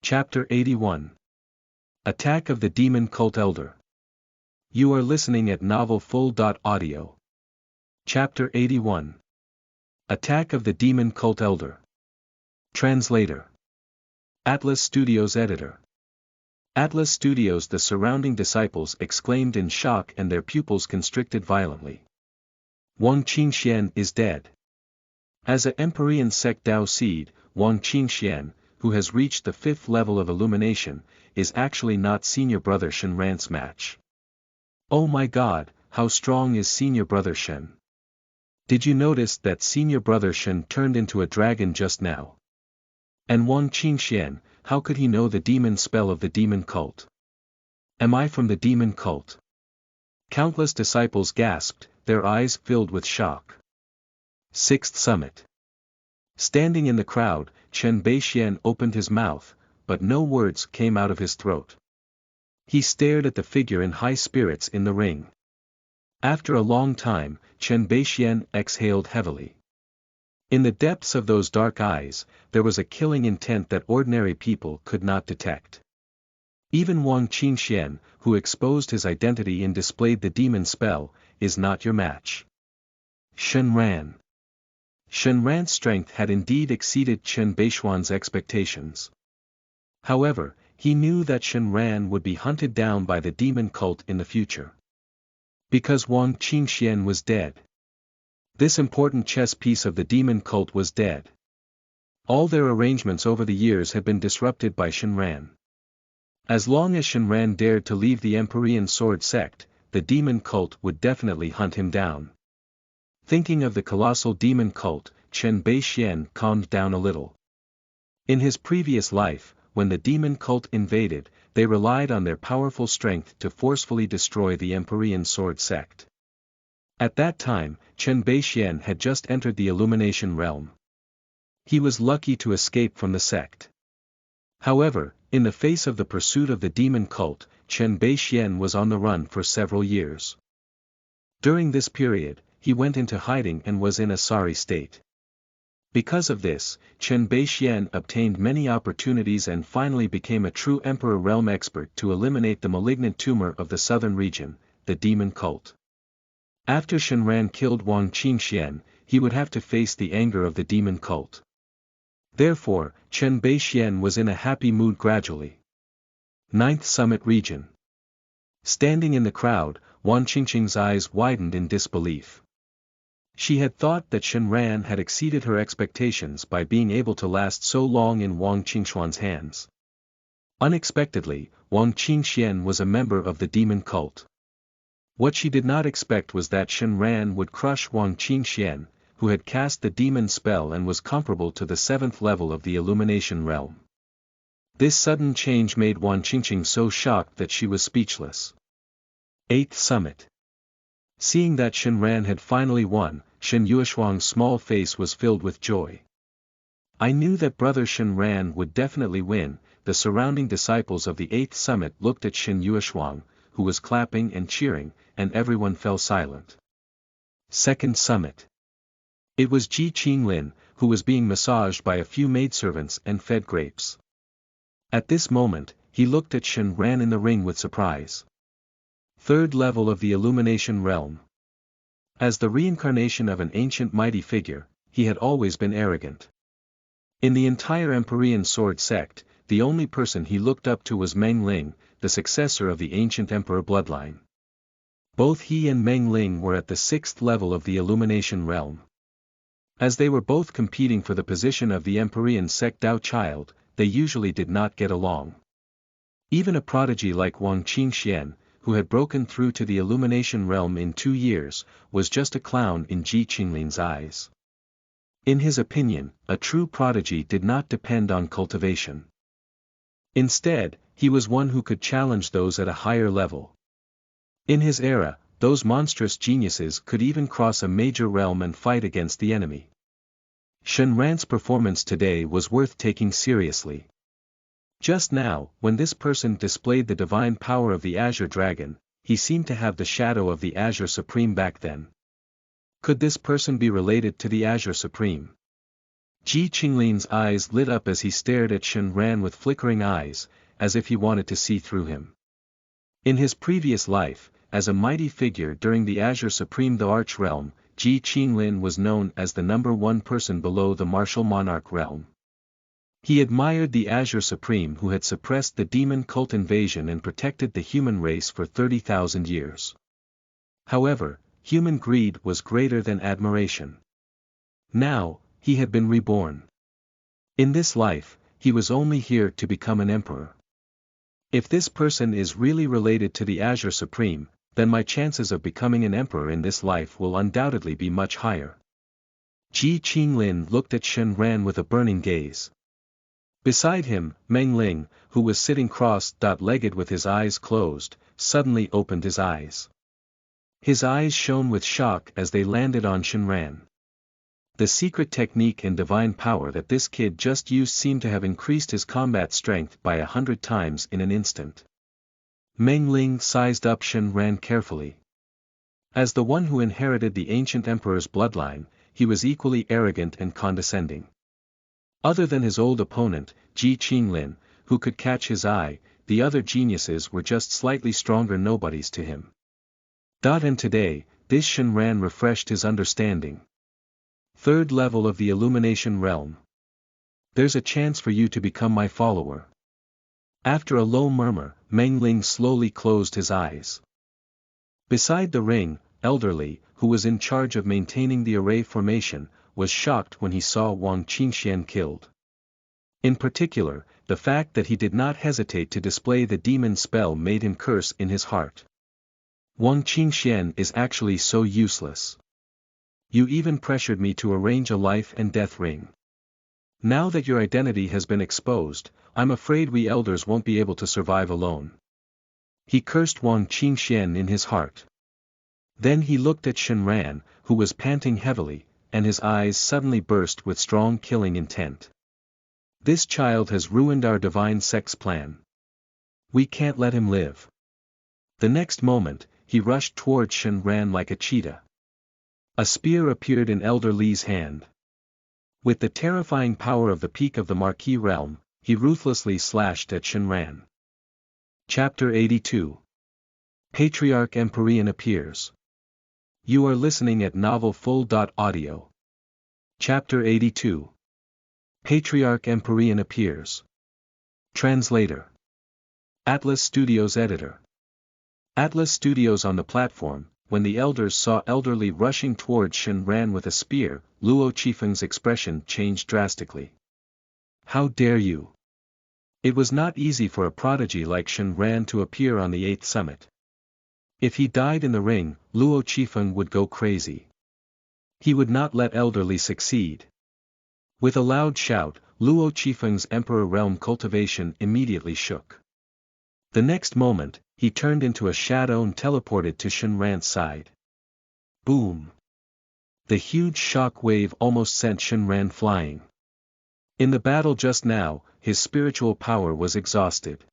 Chapter 81. Attack of the Demon Cult Elder. You are listening at novelfull.audio. Chapter 81. Attack of the Demon Cult Elder. Translator. Atlas Studios Editor. Atlas Studios. The surrounding disciples exclaimed in shock and their pupils constricted violently. Wang Qingxian is dead. As a Empyrean sect Dao seed, Wang Qingxian, who has reached the 5th level of illumination, is actually not senior brother Shenran's match. Oh my god, how strong is senior brother Shen? Did you notice that senior brother Shen turned into a dragon just now? And Wang Qingxian, how could he know the demon spell of the demon cult? Am I from the demon cult? Countless disciples gasped, their eyes filled with shock. 6th Summit. Standing in the crowd, Chen Beixian opened his mouth, but no words came out of his throat. He stared at the figure in high spirits in the ring. After a long time, Chen Beixian exhaled heavily. In the depths of those dark eyes, there was a killing intent that ordinary people could not detect. Even Wang Qingxian, who exposed his identity and displayed the demon spell, is not your match. Shenran. Shenran's strength had indeed exceeded Chen Beixian's expectations. However, he knew that Shenran would be hunted down by the demon cult in the future. Because Wang Qingxian was dead. This important chess piece of the demon cult was dead. All their arrangements over the years had been disrupted by Shenran. As long as Shenran dared to leave the Empyrean Sword sect, the demon cult would definitely hunt him down. Thinking of the colossal demon cult, Chen Beixian calmed down a little. In his previous life, when the demon cult invaded, they relied on their powerful strength to forcefully destroy the Empyrean Sword sect. At that time, Chen Beixian had just entered the Illumination realm. He was lucky to escape from the sect. However, in the face of the pursuit of the demon cult, Chen Beixian was on the run for several years. During this period, he went into hiding and was in a sorry state. Because of this, Chen Beixian obtained many opportunities and finally became a true Emperor realm expert to eliminate the malignant tumor of the southern region, the demon cult. After Shenran killed Wang Qingxian, he would have to face the anger of the demon cult. Therefore, Chen Beixian was in a happy mood gradually. 9th Summit Region. Standing in the crowd, Wang Qingxian's eyes widened in disbelief. She had thought that Shenran had exceeded her expectations by being able to last so long in Wang Qingxian's hands. Unexpectedly, Wang Qingxian was a member of the demon cult. What she did not expect was that Shenran would crush Wang Qingxian, who had cast the demon spell and was comparable to the 7th level of the illumination realm. This sudden change made Wang Qingxian so shocked that she was speechless. 8th Summit. Seeing that Shenran had finally won, Shen Yueshuang's small face was filled with joy. I knew that brother Shenran would definitely win. The surrounding disciples of the 8th Summit looked at Shen Yueshuang, who was clapping and cheering, and everyone fell silent. 2nd Summit. It was Ji Qinglin, who was being massaged by a few maidservants and fed grapes. At this moment, he looked at Shenran in the ring with surprise. 3rd level of the illumination realm. As the reincarnation of an ancient mighty figure, he had always been arrogant. In the entire Empyrean Sword sect, the only person he looked up to was Meng Ling, the successor of the ancient emperor bloodline. Both he and Meng Ling were at the 6th level of the illumination realm. As they were both competing for the position of the Empyrean sect Dao child, they usually did not get along. Even a prodigy like Wang Qingxian, who had broken through to the illumination realm in 2 years, was just a clown in Ji Qinglin's eyes. In his opinion, a true prodigy did not depend on cultivation. Instead, he was one who could challenge those at a higher level. In his era, those monstrous geniuses could even cross a major realm and fight against the enemy. Shenran's performance today was worth taking seriously. Just now, when this person displayed the divine power of the Azure Dragon, he seemed to have the shadow of the Azure Supreme back then. Could this person be related to the Azure Supreme? Ji Qinglin's eyes lit up as he stared at Shen Ran with flickering eyes, as if he wanted to see through him. In his previous life, as a mighty figure during the Azure Supreme the Arch Realm, Ji Qinglin was known as the #1 person below the Martial Monarch realm. He admired the Azure Supreme who had suppressed the demon cult invasion and protected the human race for 30,000 years. However, human greed was greater than admiration. Now, he had been reborn. In this life, he was only here to become an emperor. If this person is really related to the Azure Supreme, then my chances of becoming an emperor in this life will undoubtedly be much higher. Ji Qinglin looked at Shen Ran with a burning gaze. Beside him, Meng Ling, who was sitting cross-legged with his eyes closed, suddenly opened his eyes. His eyes shone with shock as they landed on Shen Ran. The secret technique and divine power that this kid just used seemed to have increased his combat strength by 100 times in an instant. Meng Ling sized up Shen Ran carefully. As the one who inherited the ancient emperor's bloodline, he was equally arrogant and condescending. Other than his old opponent, Ji Qinglin, who could catch his eye, the other geniuses were just slightly stronger nobodies to him. And today, this Shen Ran refreshed his understanding. Third level of the Illumination Realm. There's a chance for you to become my follower. After a low murmur, Meng Ling slowly closed his eyes. Beside the ring, Elderly, who was in charge of maintaining the array formation, was shocked when he saw Wang Qingxian killed. In particular, the fact that he did not hesitate to display the demon spell made him curse in his heart. Wang Qingxian is actually so useless. You even pressured me to arrange a life and death ring. Now that your identity has been exposed, I'm afraid we elders won't be able to survive alone. He cursed Wang Qingxian in his heart. Then he looked at Shen Ran, who was panting heavily, and his eyes suddenly burst with strong killing intent. This child has ruined our divine sex plan. We can't let him live. The next moment, he rushed towards Shen Ran like a cheetah. A spear appeared in Elder Li's hand. With the terrifying power of the peak of the Marquis realm, he ruthlessly slashed at Shen Ran. Chapter 82. Patriarch Empyrean appears. You are listening at novelfull.audio. Chapter 82. Patriarch Empyrean appears. Translator. Atlas Studios Editor. Atlas Studios. On the platform, when the elders saw Elderly rushing towards Shen Ran with a spear, Luo Qifeng's expression changed drastically. How dare you? It was not easy for a prodigy like Shen Ran to appear on the 8th summit. If he died in the ring, Luo Qifeng would go crazy. He would not let Elderly succeed. With a loud shout, Luo Qifeng's Emperor Realm cultivation immediately shook. The next moment, he turned into a shadow and teleported to Shen Ran's side. Boom! The huge shock wave almost sent Shen Ran flying. In the battle just now, his spiritual power was exhausted.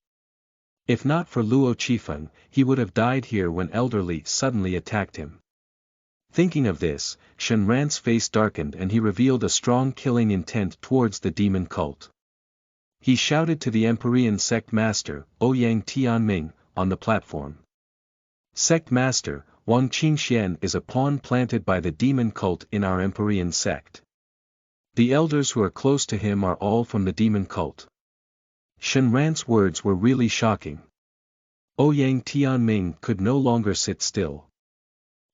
If not for Luo Qifeng, he would have died here when Elderly suddenly attacked him. Thinking of this, Shen Ran's face darkened and he revealed a strong killing intent towards the demon cult. He shouted to the Empyrean sect master, Ouyang Tianming, on the platform. Sect master, Wang Qingxian is a pawn planted by the demon cult in our Empyrean sect. The elders who are close to him are all from the demon cult. Shen Ran's words were really shocking. Ouyang Tianming could no longer sit still.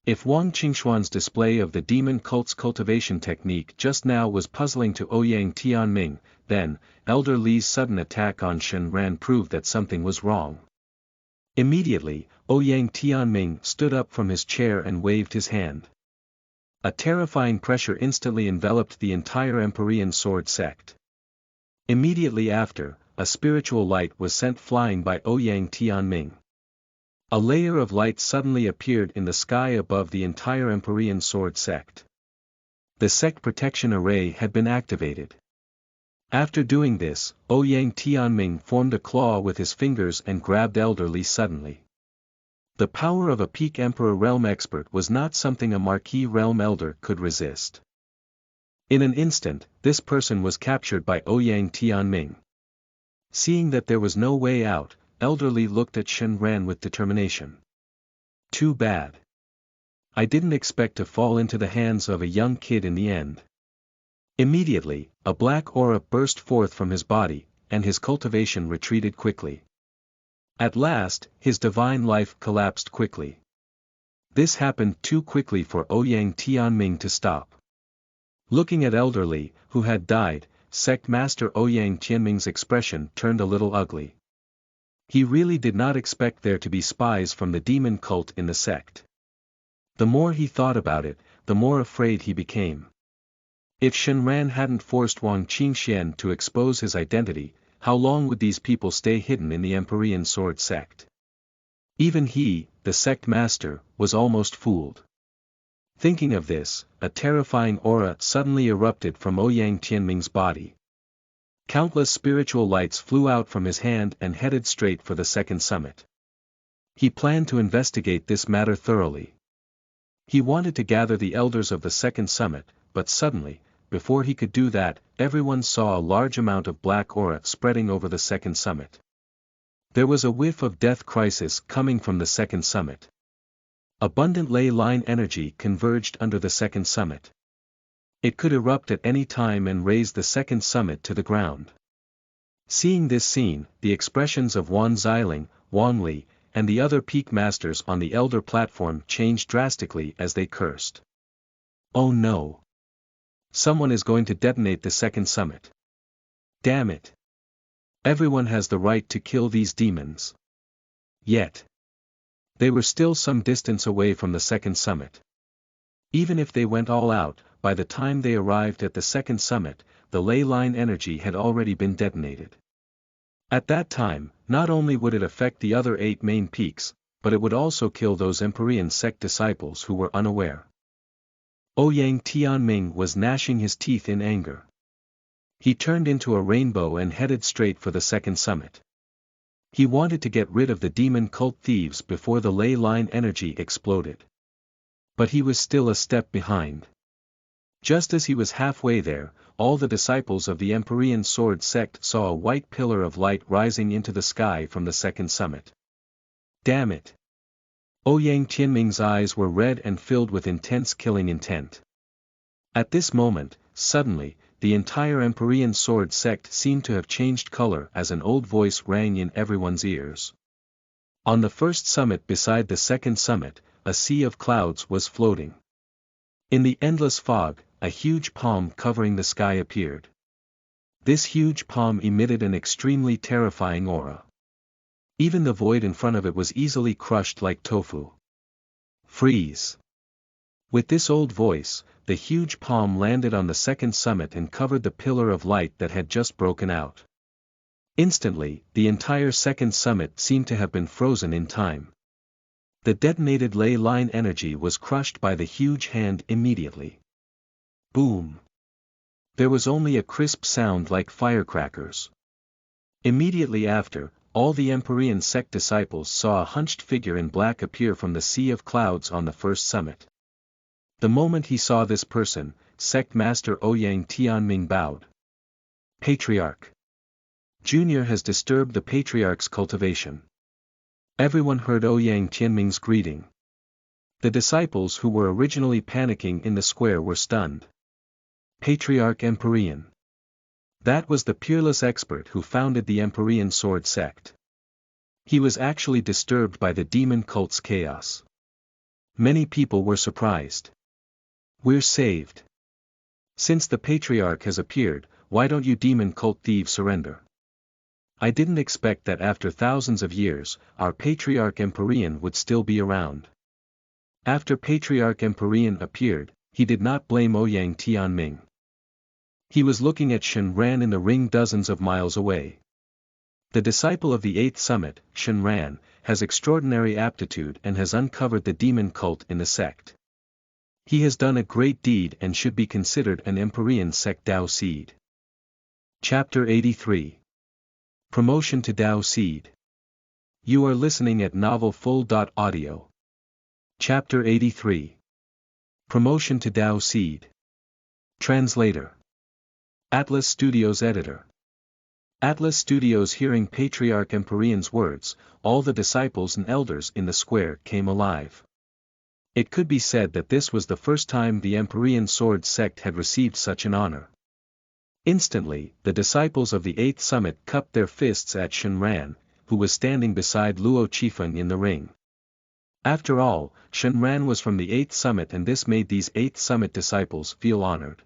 If Wang Qingxuan's display of the demon cult's cultivation technique just now was puzzling to Ouyang Tianming, then, Elder Li's sudden attack on Shen Ran proved that something was wrong. Immediately, Ouyang Tianming stood up from his chair and waved his hand. A terrifying pressure instantly enveloped the entire Empyrean sword sect. Immediately after, a spiritual light was sent flying by Ouyang Tianming. A layer of light suddenly appeared in the sky above the entire Empyrean sword sect. The sect protection array had been activated. After doing this, Ouyang Tianming formed a claw with his fingers and grabbed Elderly suddenly. The power of a peak Emperor Realm expert was not something a Marquis Realm elder could resist. In an instant, this person was captured by Ouyang Tianming. Seeing that there was no way out, Elderly looked at Shen Ran with determination. Too bad. I didn't expect to fall into the hands of a young kid in the end. Immediately, a black aura burst forth from his body, and his cultivation retreated quickly. At last, his divine life collapsed quickly. This happened too quickly for Ouyang Tianming to stop. Looking at Elderly, who had died, Sect Master Ouyang Tianming's expression turned a little ugly. He really did not expect there to be spies from the demon cult in the sect. The more he thought about it, the more afraid he became. If Shen Ran hadn't forced Wang Qingxian to expose his identity, how long would these people stay hidden in the Empyrean Sword sect? Even he, the sect master, was almost fooled. Thinking of this, a terrifying aura suddenly erupted from Ouyang Tianming's body. Countless spiritual lights flew out from his hand and headed straight for the second summit. He planned to investigate this matter thoroughly. He wanted to gather the elders of the second summit, but suddenly, before he could do that, everyone saw a large amount of black aura spreading over the second summit. There was a whiff of death crisis coming from the second summit. Abundant ley line energy converged under the second summit. It could erupt at any time and raise the second summit to the ground. Seeing this scene, the expressions of Wan Xiling, Wang Li, and the other peak masters on the elder platform changed drastically as they cursed. Oh no! Someone is going to detonate the second summit. Damn it! Everyone has the right to kill these demons. Yet, they were still some distance away from the second summit. Even if they went all out, by the time they arrived at the second summit, the ley line energy had already been detonated. At that time, not only would it affect the other 8 main peaks, but it would also kill those Empyrean sect disciples who were unaware. Ouyang Tianming was gnashing his teeth in anger. He turned into a rainbow and headed straight for the second summit. He wanted to get rid of the demon cult thieves before the ley line energy exploded. But he was still a step behind. Just as he was halfway there, all the disciples of the Empyrean Sword sect saw a white pillar of light rising into the sky from the second summit. Damn it! Ouyang Tianming's eyes were red and filled with intense killing intent. At this moment, suddenly, the entire Empyrean Sword sect seemed to have changed color as an old voice rang in everyone's ears. On the first summit beside the second summit, a sea of clouds was floating. In the endless fog, a huge palm covering the sky appeared. This huge palm emitted an extremely terrifying aura. Even the void in front of it was easily crushed like tofu. Freeze! With this old voice, the huge palm landed on the second summit and covered the pillar of light that had just broken out. Instantly, the entire second summit seemed to have been frozen in time. The detonated ley line energy was crushed by the huge hand immediately. Boom! There was only a crisp sound like firecrackers. Immediately after, all the Empyrean sect disciples saw a hunched figure in black appear from the sea of clouds on the first summit. The moment he saw this person, Sect Master Ouyang Tianming bowed. Patriarch. Junior has disturbed the Patriarch's cultivation. Everyone heard Ouyang Tianming's greeting. The disciples who were originally panicking in the square were stunned. Patriarch Empyrean. That was the peerless expert who founded the Empyrean Sword sect. He was actually disturbed by the demon cult's chaos. Many people were surprised. We're saved. Since the Patriarch has appeared, why don't you demon cult thieves surrender? I didn't expect that after thousands of years, our Patriarch Empyrean would still be around. After Patriarch Empyrean appeared, he did not blame Ouyang Tianming. He was looking at Shen Ran in the ring dozens of miles away. The disciple of the 8th summit, Shen Ran, has extraordinary aptitude and has uncovered the demon cult in the sect. He has done a great deed and should be considered an Empyrean sect Dao Seed. Chapter 83. Promotion to Dao Seed. You are listening at novelfull.audio. Chapter 83. Promotion to Dao Seed. Translator. Atlas Studios Editor. Atlas Studios. Hearing Patriarch Empyrean's words, all the disciples and elders in the square came alive. It could be said that this was the first time the Empyrean Sword sect had received such an honor. Instantly, the disciples of the Eighth Summit cupped their fists at Shenran, who was standing beside Luo Qifeng in the ring. After all, Shenran was from the Eighth Summit, and this made these Eighth Summit disciples feel honored.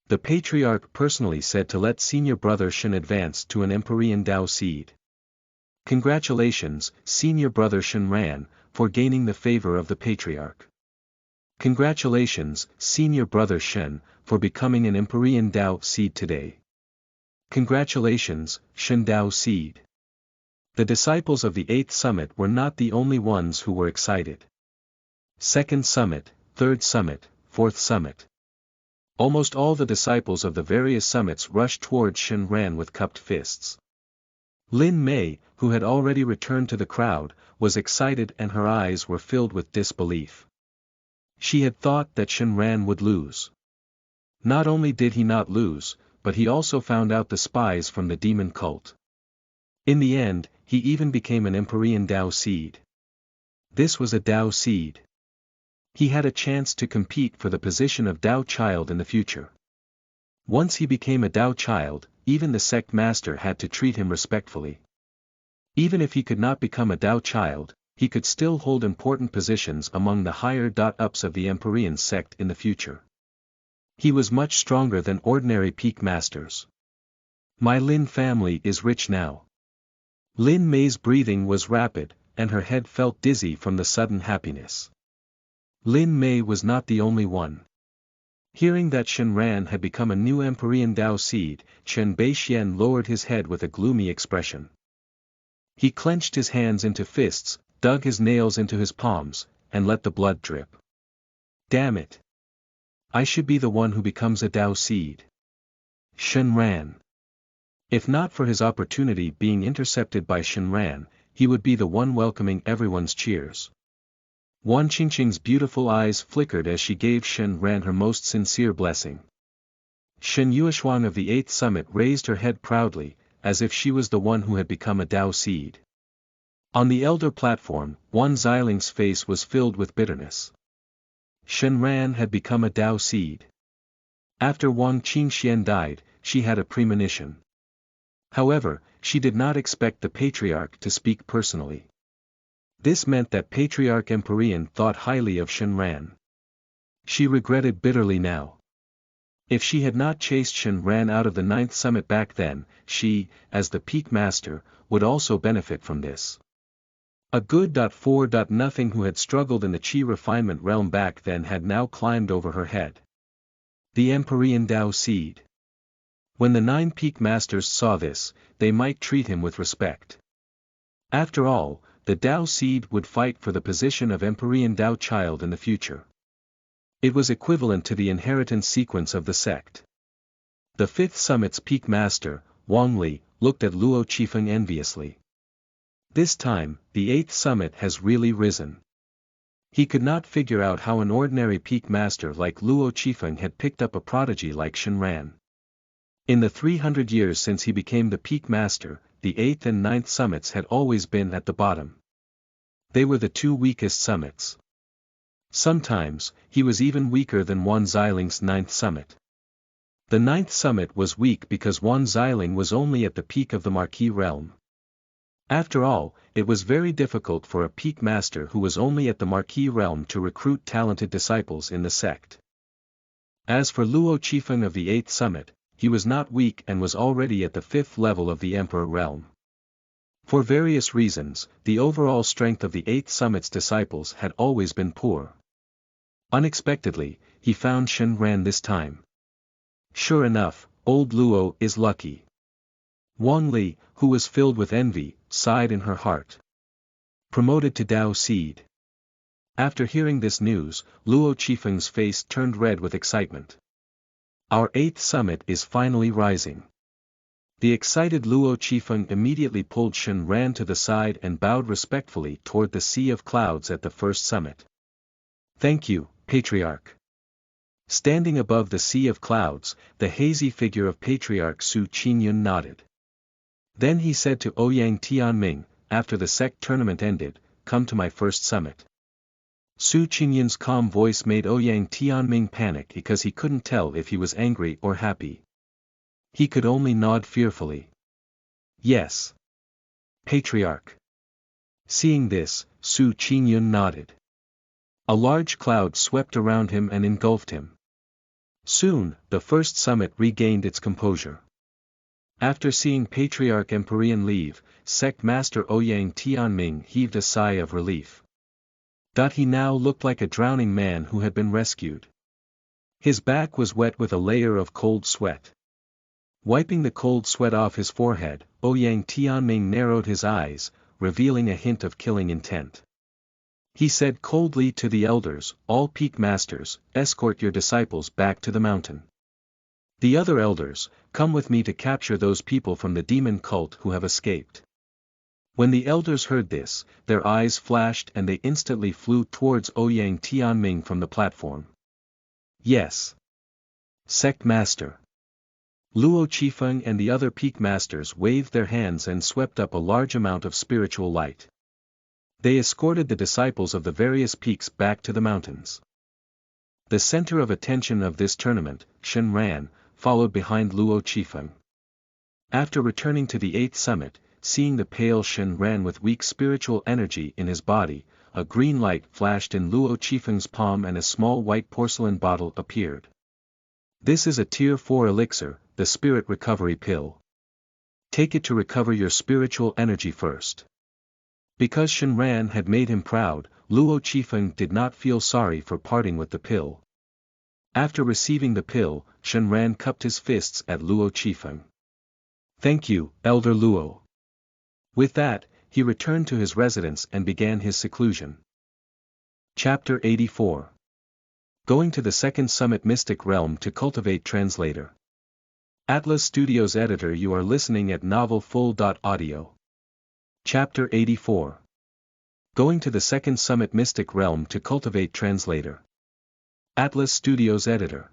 The Patriarch personally said to let senior brother Shen advance to an Empyrean Dao seed. Congratulations, senior brother Shenran, for gaining the favor of the Patriarch. Congratulations, senior brother Shen, for becoming an Empyrean Dao seed today. Congratulations, Shen Dao seed. The disciples of the Eighth Summit were not the only ones who were excited. Second Summit, Third Summit, Fourth Summit. Almost all the disciples of the various summits rushed towards Shenran with cupped fists. Lin Mei, who had already returned to the crowd, was excited and her eyes were filled with disbelief. She had thought that Shenran would lose. Not only did he not lose, but he also found out the spies from the demon cult. In the end, he even became an Empyrean Dao seed. This was a Dao seed. He had a chance to compete for the position of Dao child in the future. Once he became a Dao child, even the sect master had to treat him respectfully. Even if he could not become a Dao child, he could still hold important positions among the higher-ups of the Empyrean sect in the future. He was much stronger than ordinary peak masters. My Lin family is rich now. Lin Mei's breathing was rapid, and her head felt dizzy from the sudden happiness. Lin Mei was not the only one. Hearing that Shenran had become a new Empyrean Dao seed, Chen Beixian lowered his head with a gloomy expression. He clenched his hands into fists, dug his nails into his palms, and let the blood drip. Damn it! I should be the one who becomes a Dao seed. Shenran. If not for his opportunity being intercepted by Shenran, he would be the one welcoming everyone's cheers. Wan Qingqing's beautiful eyes flickered as she gave Shenran her most sincere blessing. Shen Yueshuang of the Eighth Summit raised her head proudly, as if she was the one who had become a Dao seed. On the elder platform, Wan Xiling's face was filled with bitterness. Shenran had become a Dao seed. After Wang Qingxian died, she had a premonition. However, she did not expect the Patriarch to speak personally. This meant that Patriarch Empyrean thought highly of Shenran. She regretted bitterly now. If she had not chased Shenran out of the Ninth Summit back then, she, as the Peak Master, would also benefit from this. A good .4. Who had struggled in the Qi refinement realm back then had now climbed over her head. The Empyrean Dao seed. When the 9 Peak Masters saw this, they might treat him with respect. After all, the Dao seed would fight for the position of Empyrean Dao child in the future. It was equivalent to the inheritance sequence of the sect. The 5th Summit's Peak Master, Wang Li, looked at Luo Qifeng enviously. This time, the 8th Summit has really risen. He could not figure out how an ordinary Peak Master like Luo Qifeng had picked up a prodigy like Shenran. In the 300 years since he became the Peak Master, the 8th and 9th Summits had always been at the bottom. They were the 2 weakest summits. Sometimes, he was even weaker than Wan Xiling's 9th Summit. The 9th Summit was weak because Wan Xiling was only at the peak of the Marquis realm. After all, it was very difficult for a Peak Master who was only at the Marquis realm to recruit talented disciples in the sect. As for Luo Qifeng of the 8th Summit, he was not weak and was already at the 5th level of the Emperor realm. For various reasons, the overall strength of the 8th Summit's disciples had always been poor. Unexpectedly, he found Shenran this time. Sure enough, old Luo is lucky. Wang Li, who was filled with envy, sighed in her heart. Promoted to Dao seed. After hearing this news, Luo Qifeng's face turned red with excitement. Our 8th Summit is finally rising. The excited Luo Qifeng immediately pulled Shenran to the side and bowed respectfully toward the sea of clouds at the 1st Summit. Thank you, Patriarch. Standing above the sea of clouds, the hazy figure of Patriarch Su Qingyun nodded. Then he said to Ouyang Tianming, after the sect tournament ended, "Come to my first summit." Su Qingyun's calm voice made Ouyang Tianming panic because he couldn't tell if he was angry or happy. He could only nod fearfully. "Yes. Patriarch." Seeing this, Su Qingyun nodded. A large cloud swept around him and engulfed him. Soon, the first summit regained its composure. After seeing Patriarch Empyrean leave, Sect Master Ouyang Tianming heaved a sigh of relief. He now looked like a drowning man who had been rescued. His back was wet with a layer of cold sweat. Wiping the cold sweat off his forehead, Ouyang Tianming narrowed his eyes, revealing a hint of killing intent. He said coldly to the elders, "All peak masters, escort your disciples back to the mountain. The other elders, come with me to capture those people from the demon cult who have escaped." When the elders heard this, their eyes flashed and they instantly flew towards Ouyang Tianming from the platform. "Yes. Sect Master." Luo Qifeng and the other peak masters waved their hands and swept up a large amount of spiritual light. They escorted the disciples of the various peaks back to the mountains. The center of attention of this tournament, Shen Ran, followed behind Luo Qifeng. After returning to the 8th summit, seeing the pale Shen Ran with weak spiritual energy in his body, a green light flashed in Luo Qifeng's palm and a small white porcelain bottle appeared. "This is a Tier 4 elixir, the Spirit Recovery Pill. Take it to recover your spiritual energy first." Because Shen Ran had made him proud, Luo Qifeng did not feel sorry for parting with the pill. After receiving the pill, Shen Ran cupped his fists at Luo Qifeng. "Thank you, Elder Luo." With that, he returned to his residence and began his seclusion. Chapter 84. Going to the Second Summit Mystic Realm to Cultivate. Translator. Atlas Studios Editor. You are listening at novelfull.audio. Chapter 84. Going to the Second Summit Mystic Realm to Cultivate. Translator. Atlas Studios Editor.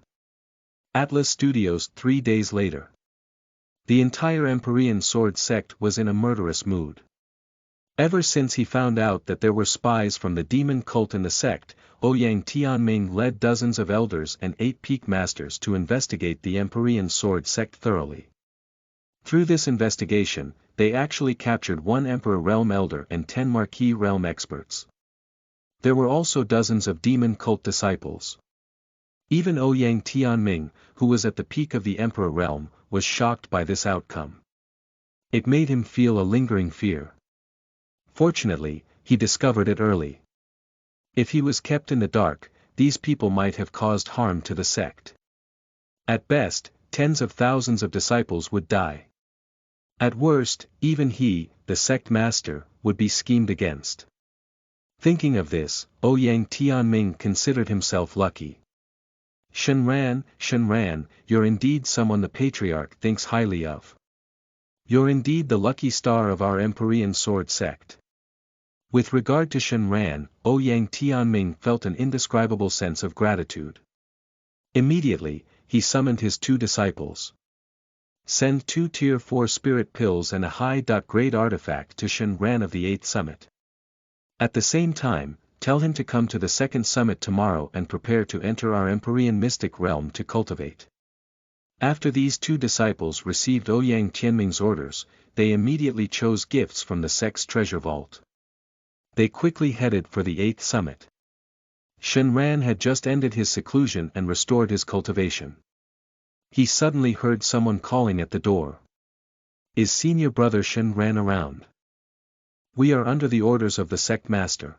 Atlas Studios. 3 days later. The entire Empyrean Sword sect was in a murderous mood. Ever since he found out that there were spies from the demon cult in the sect, Ouyang Tianming led dozens of elders and 8 peak masters to investigate the Empyrean Sword sect thoroughly. Through this investigation, they actually captured 1 Emperor Realm Elder and 10 Marquis Realm experts. There were also dozens of demon cult disciples. Even Ouyang Tianming, who was at the peak of the Emperor Realm, was shocked by this outcome. It made him feel a lingering fear. Fortunately, he discovered it early. If he was kept in the dark, these people might have caused harm to the sect. At best, tens of thousands of disciples would die. At worst, even he, the sect master, would be schemed against. Thinking of this, Ouyang Tianming considered himself lucky. Shen Ran, you're indeed someone the Patriarch thinks highly of. You're indeed the lucky star of our Empyrean Sword sect." With regard to Shen Ran, Ouyang Tianming felt an indescribable sense of gratitude. Immediately, he summoned his 2 disciples. "Send 2 Tier 4 spirit pills and a high-grade artifact to Shen Ran of the 8th summit. At the same time, tell him to come to the 2nd summit tomorrow and prepare to enter our Empyrean mystic realm to cultivate." After these 2 disciples received Ouyang Tianming's orders, they immediately chose gifts from the sect's treasure vault. They quickly headed for the 8th summit. Shen Ran had just ended his seclusion and restored his cultivation. He suddenly heard someone calling at the door. "Is senior brother Shen Ran around? We are under the orders of the sect master."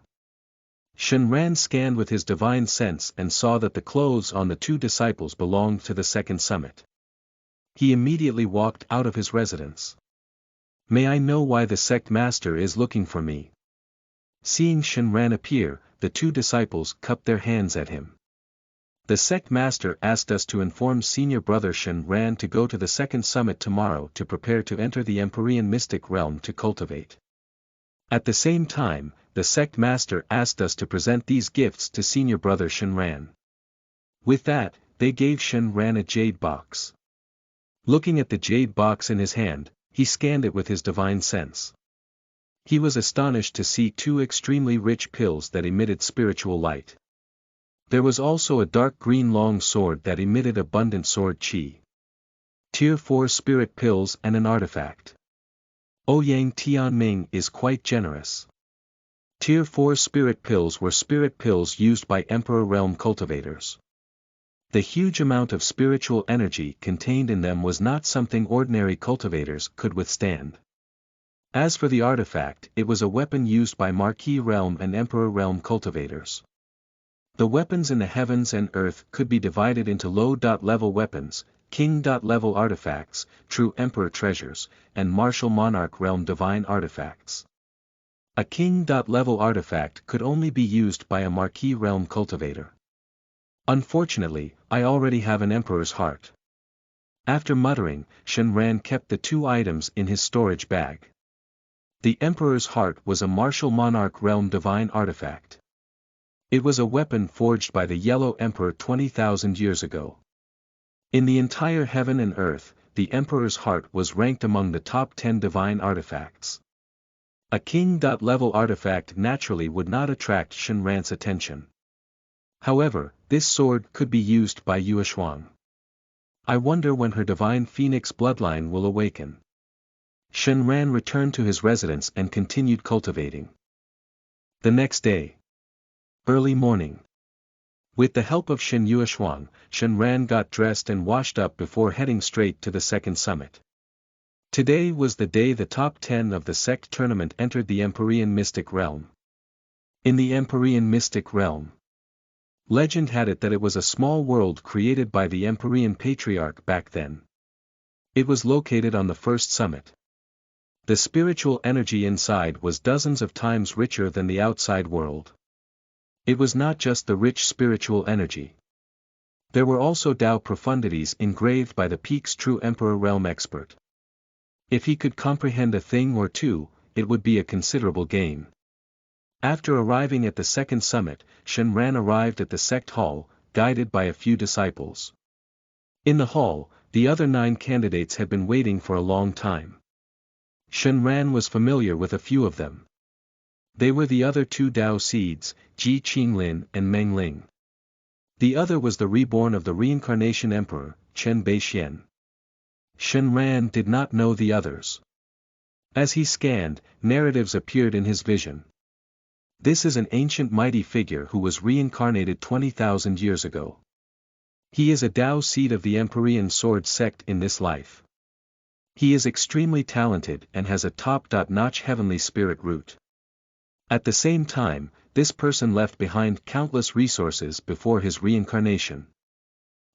Shen Ran scanned with his divine sense and saw that the clothes on the 2 disciples belonged to the 2nd summit. He immediately walked out of his residence. "May I know why the sect master is looking for me?" Seeing Shen Ran appear, the 2 disciples cupped their hands at him. "The sect master asked us to inform senior brother Shen Ran to go to the 2nd summit tomorrow to prepare to enter the Empyrean mystic realm to cultivate. At the same time, the sect master asked us to present these gifts to senior brother Shen Ran." With that, they gave Shen Ran a jade box. Looking at the jade box in his hand, he scanned it with his divine sense. He was astonished to see two extremely rich pills that emitted spiritual light. There was also a dark green long sword that emitted abundant sword chi. Tier 4 spirit pills and an artifact. Ouyang Tianming is quite generous. Tier 4 spirit pills were spirit pills used by Emperor Realm cultivators. The huge amount of spiritual energy contained in them was not something ordinary cultivators could withstand. As for the artifact, it was a weapon used by Marquis Realm and Emperor Realm cultivators. The weapons in the heavens and earth could be divided into low-level weapons, king-level artifacts, true emperor treasures, and martial monarch realm divine artifacts. A king-level artifact could only be used by a Marquis Realm cultivator. Unfortunately, I already have an emperor's heart. After muttering, Shen Ran kept the two items in his storage bag. The emperor's heart was a martial monarch realm divine artifact. It was a weapon forged by the Yellow Emperor 20,000 years ago. In the entire heaven and earth, the emperor's heart was ranked among the top 10 divine artifacts. A king-level artifact naturally would not attract Shen Ran's attention. However, this sword could be used by Yueshuang. I wonder when her divine phoenix bloodline will awaken. Shen Ran returned to his residence and continued cultivating. The next day. Early morning. With the help of Shen Yueshuang, Shen Ran got dressed and washed up before heading straight to the second summit. Today was the day the top 10 of the sect tournament entered the Empyrean Mystic Realm. In the Empyrean Mystic Realm, legend had it that it was a small world created by the Empyrean Patriarch back then. It was located on the first summit. The spiritual energy inside was dozens of times richer than the outside world. It was not just the rich spiritual energy. There were also Tao profundities engraved by the peak's true Emperor Realm expert. If he could comprehend a thing or two, it would be a considerable gain. After arriving at the second summit, Shen Ran arrived at the sect hall, guided by a few disciples. In the hall, the other 9 candidates had been waiting for a long time. Shen Ran was familiar with a few of them. They were the other 2 Tao seeds, Ji Qinglin and Meng Ling. The other was the reborn of the reincarnation emperor, Chen Beixian. Shen Ran did not know the others. As he scanned, narratives appeared in his vision. This is an ancient mighty figure who was reincarnated 20,000 years ago. He is a Tao seed of the Empyrean Sword sect in this life. He is extremely talented and has a top-notch heavenly spirit root. At the same time, this person left behind countless resources before his reincarnation.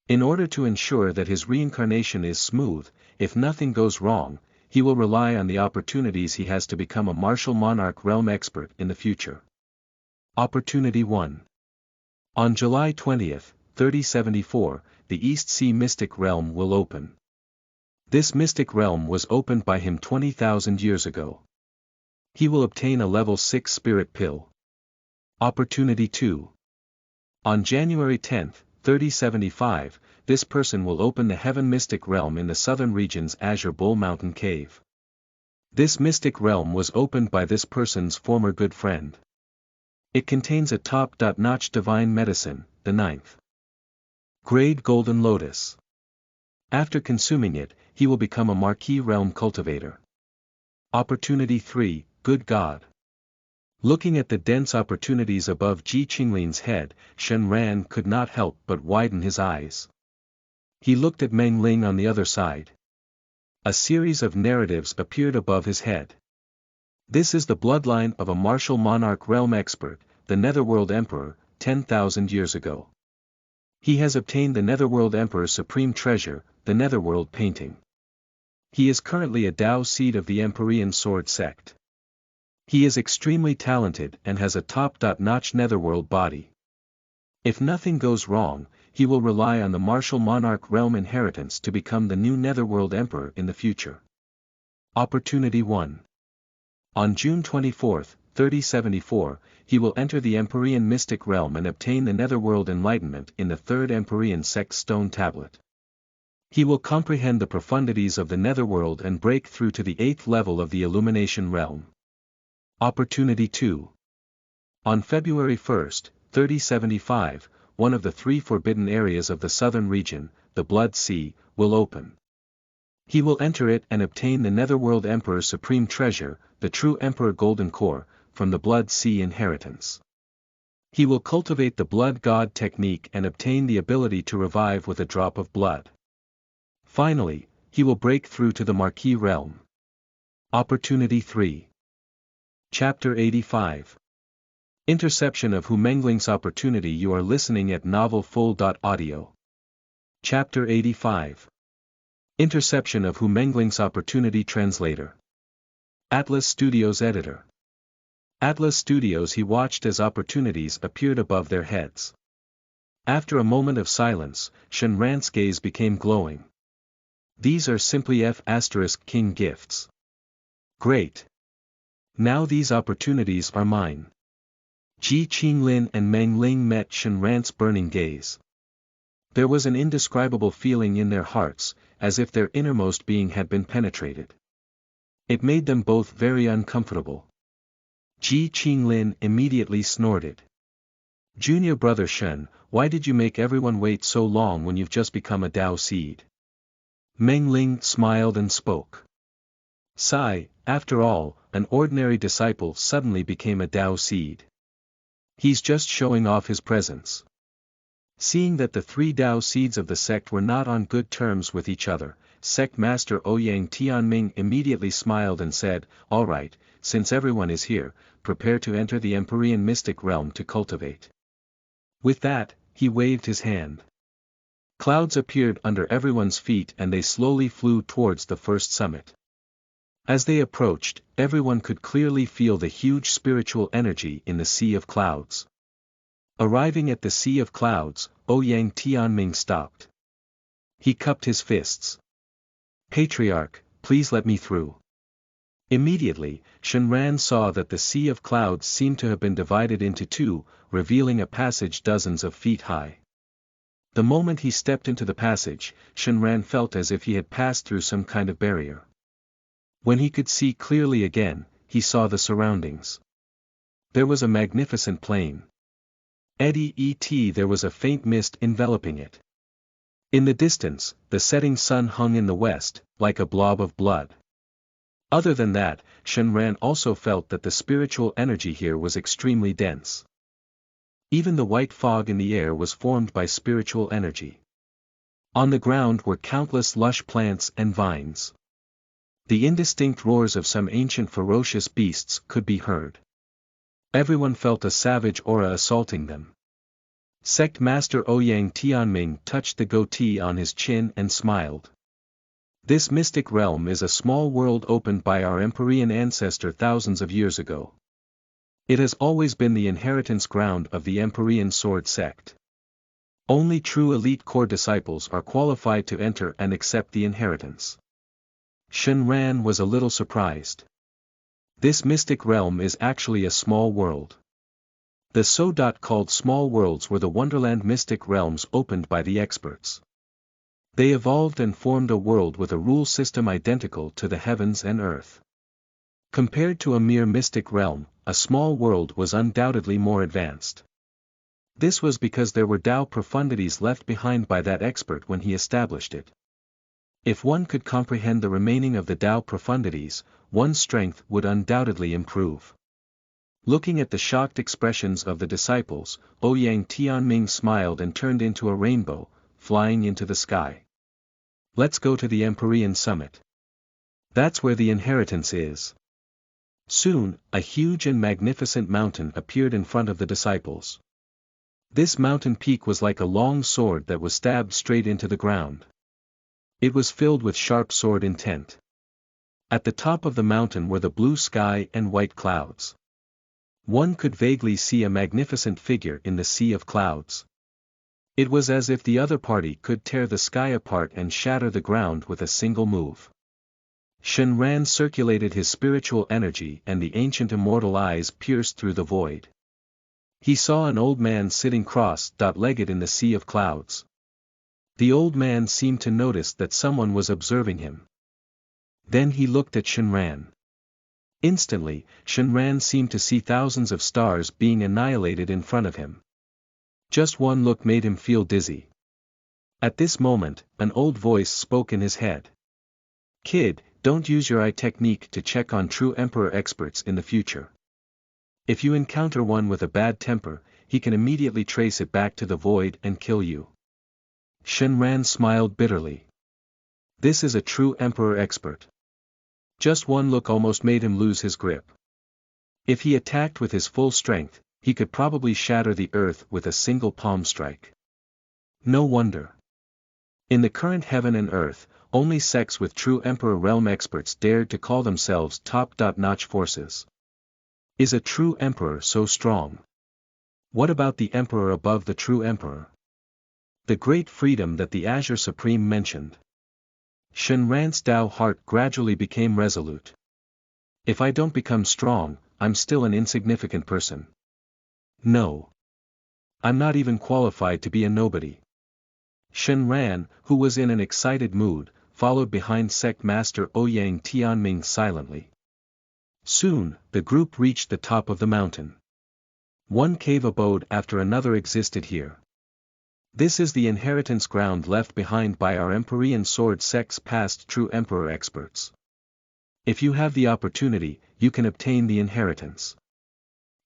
In order to ensure that his reincarnation is smooth, if nothing goes wrong, he will rely on the opportunities he has to become a martial monarch realm expert in the future. Opportunity 1. On July 20, 3074, the East Sea Mystic Realm will open. This mystic realm was opened by him 20,000 years ago. He will obtain a level 6 spirit pill. Opportunity 2. On January 10, 3075, this person will open the Heaven Mystic Realm in the southern region's Azure Bull Mountain Cave. This mystic realm was opened by this person's former good friend. It contains a top-notch divine medicine, the 9th grade Golden Lotus. After consuming it, he will become a Marquis Realm cultivator. Opportunity 3, Good God. Looking at the dense opportunities above Ji Qinglin's head, Shen Ran could not help but widen his eyes. He looked at Meng Ling on the other side. A series of narratives appeared above his head. This is the bloodline of a martial monarch realm expert, the Netherworld Emperor, 10,000 years ago. He has obtained the Netherworld Emperor's supreme treasure, the Netherworld painting. He is currently a Tao seed of the Empyrean Sword sect. He is extremely talented and has a top-notch Netherworld body. If nothing goes wrong, he will rely on the martial monarch realm inheritance to become the new Netherworld Emperor in the future. Opportunity 1. On June 24, 3074, he will enter the Empyrean mystic realm and obtain the netherworld enlightenment in the third Empyrean sect stone tablet. He will comprehend the profundities of the netherworld and break through to the 8th level of the illumination realm. Opportunity 2. On February 1, 3075, one of the 3 forbidden areas of the southern region, the Blood Sea, will open. He will enter it and obtain the Netherworld Emperor's supreme treasure, the true Emperor Golden Core, from the Blood Sea inheritance. He will cultivate the Blood God technique and obtain the ability to revive with a drop of blood. Finally, he will break through to the Marquis realm. Opportunity 3. Chapter 85. Interception of Humengling's opportunity. You are listening at novelfull.audio. Chapter 85. Interception of Humengling's opportunity. Translator. Atlas Studios editor. Atlas Studios. He watched as opportunities appeared above their heads. After a moment of silence, Shenran's gaze became glowing. These are simply F*King gifts. Great. Now these opportunities are mine. Ji Qinglin and Meng Ling met Shenran's burning gaze. There was an indescribable feeling in their hearts, as if their innermost being had been penetrated. It made them both very uncomfortable. Ji Qinglin immediately snorted. Junior brother Shen, why did you make everyone wait so long when you've just become a Dao seed? Meng Ling smiled and spoke. Sigh, after all, an ordinary disciple suddenly became a Dao seed. He's just showing off his presence. Seeing that the 3 Dao seeds of the sect were not on good terms with each other, Sect Master Ouyang Tianming immediately smiled and said, "All right, since everyone is here, prepare to enter the Empyrean mystic realm to cultivate." With that, he waved his hand. Clouds appeared under everyone's feet and they slowly flew towards the first summit. As they approached, everyone could clearly feel the huge spiritual energy in the sea of clouds. Arriving at the sea of clouds, Ouyang Tianming stopped. He cupped his fists. "Patriarch, please let me through." Immediately, Shenran saw that the sea of clouds seemed to have been divided into 2, revealing a passage dozens of feet high. The moment he stepped into the passage, Shenran felt as if he had passed through some kind of barrier. When he could see clearly again, he saw the surroundings. There was a magnificent plain. There was a faint mist enveloping it. In the distance, the setting sun hung in the west, like a blob of blood. Other than that, Shenran also felt that the spiritual energy here was extremely dense. Even the white fog in the air was formed by spiritual energy. On the ground were countless lush plants and vines. The indistinct roars of some ancient ferocious beasts could be heard. Everyone felt a savage aura assaulting them. Sect Master Ouyang Tianming touched the goatee on his chin and smiled. This mystic realm is a small world opened by our Empyrean ancestor thousands of years ago. It has always been the inheritance ground of the Empyrean sword sect. Only true elite core disciples are qualified to enter and accept the inheritance. Shenran was a little surprised. This mystic realm is actually a small world. The so-called small worlds were the Wonderland mystic realms opened by the experts. They evolved and formed a world with a rule system identical to the heavens and earth. Compared to a mere mystic realm, a small world was undoubtedly more advanced. This was because there were Tao profundities left behind by that expert when he established it. If one could comprehend the remaining of the Tao profundities, one's strength would undoubtedly improve. Looking at the shocked expressions of the disciples, Ouyang Tianming smiled and turned into a rainbow, flying into the sky. Let's go to the Empyrean summit. That's where the inheritance is. Soon, a huge and magnificent mountain appeared in front of the disciples. This mountain peak was like a long sword that was stabbed straight into the ground. It was filled with sharp sword intent. At the top of the mountain were the blue sky and white clouds. One could vaguely see a magnificent figure in the sea of clouds. It was as if the other party could tear the sky apart and shatter the ground with a single move. Shenran circulated his spiritual energy and the ancient immortal eyes pierced through the void. He saw an old man sitting cross-legged in the sea of clouds. The old man seemed to notice that someone was observing him. Then he looked at Shenran. Instantly, Shenran seemed to see thousands of stars being annihilated in front of him. Just one look made him feel dizzy. At this moment, an old voice spoke in his head. "Kid, don't use your eye technique to check on true Emperor experts in the future. If you encounter one with a bad temper, he can immediately trace it back to the void and kill you." Shenran smiled bitterly. This is a true Emperor expert. Just one look almost made him lose his grip. If he attacked with his full strength, he could probably shatter the earth with a single palm strike. No wonder. In the current heaven and earth, only sects with true Emperor realm experts dared to call themselves top-notch forces. Is a true Emperor so strong? What about the Emperor above the true Emperor? The great freedom that the Azure Supreme mentioned. Shenran's Tao heart gradually became resolute. If I don't become strong, I'm still an insignificant person. No. I'm not even qualified to be a nobody. Shenran, who was in an excited mood, followed behind Sect Master Ouyang Tianming silently. Soon, the group reached the top of the mountain. One cave abode after another existed here. This is the inheritance ground left behind by our Empyrean sword sect's past true Emperor experts. If you have the opportunity, you can obtain the inheritance.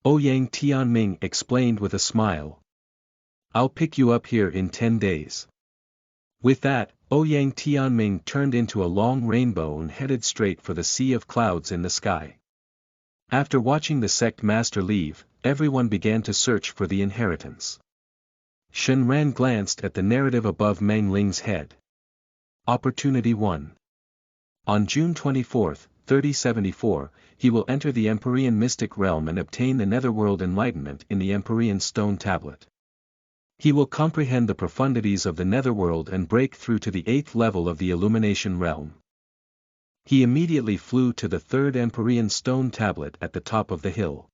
Ouyang Tianming explained with a smile. I'll pick you up here in 10 days. With that, Ouyang Tianming turned into a long rainbow and headed straight for the sea of clouds in the sky. After watching the sect master leave, everyone began to search for the inheritance. Shenran glanced at the narrative above Meng Ling's head. Opportunity 1. On June 24, 3074, he will enter the Empyrean mystic realm and obtain the netherworld enlightenment in the Empyrean stone tablet. He will comprehend the profundities of the netherworld and break through to the 8th level of the illumination realm. He immediately flew to the 3rd Empyrean stone tablet at the top of the hill.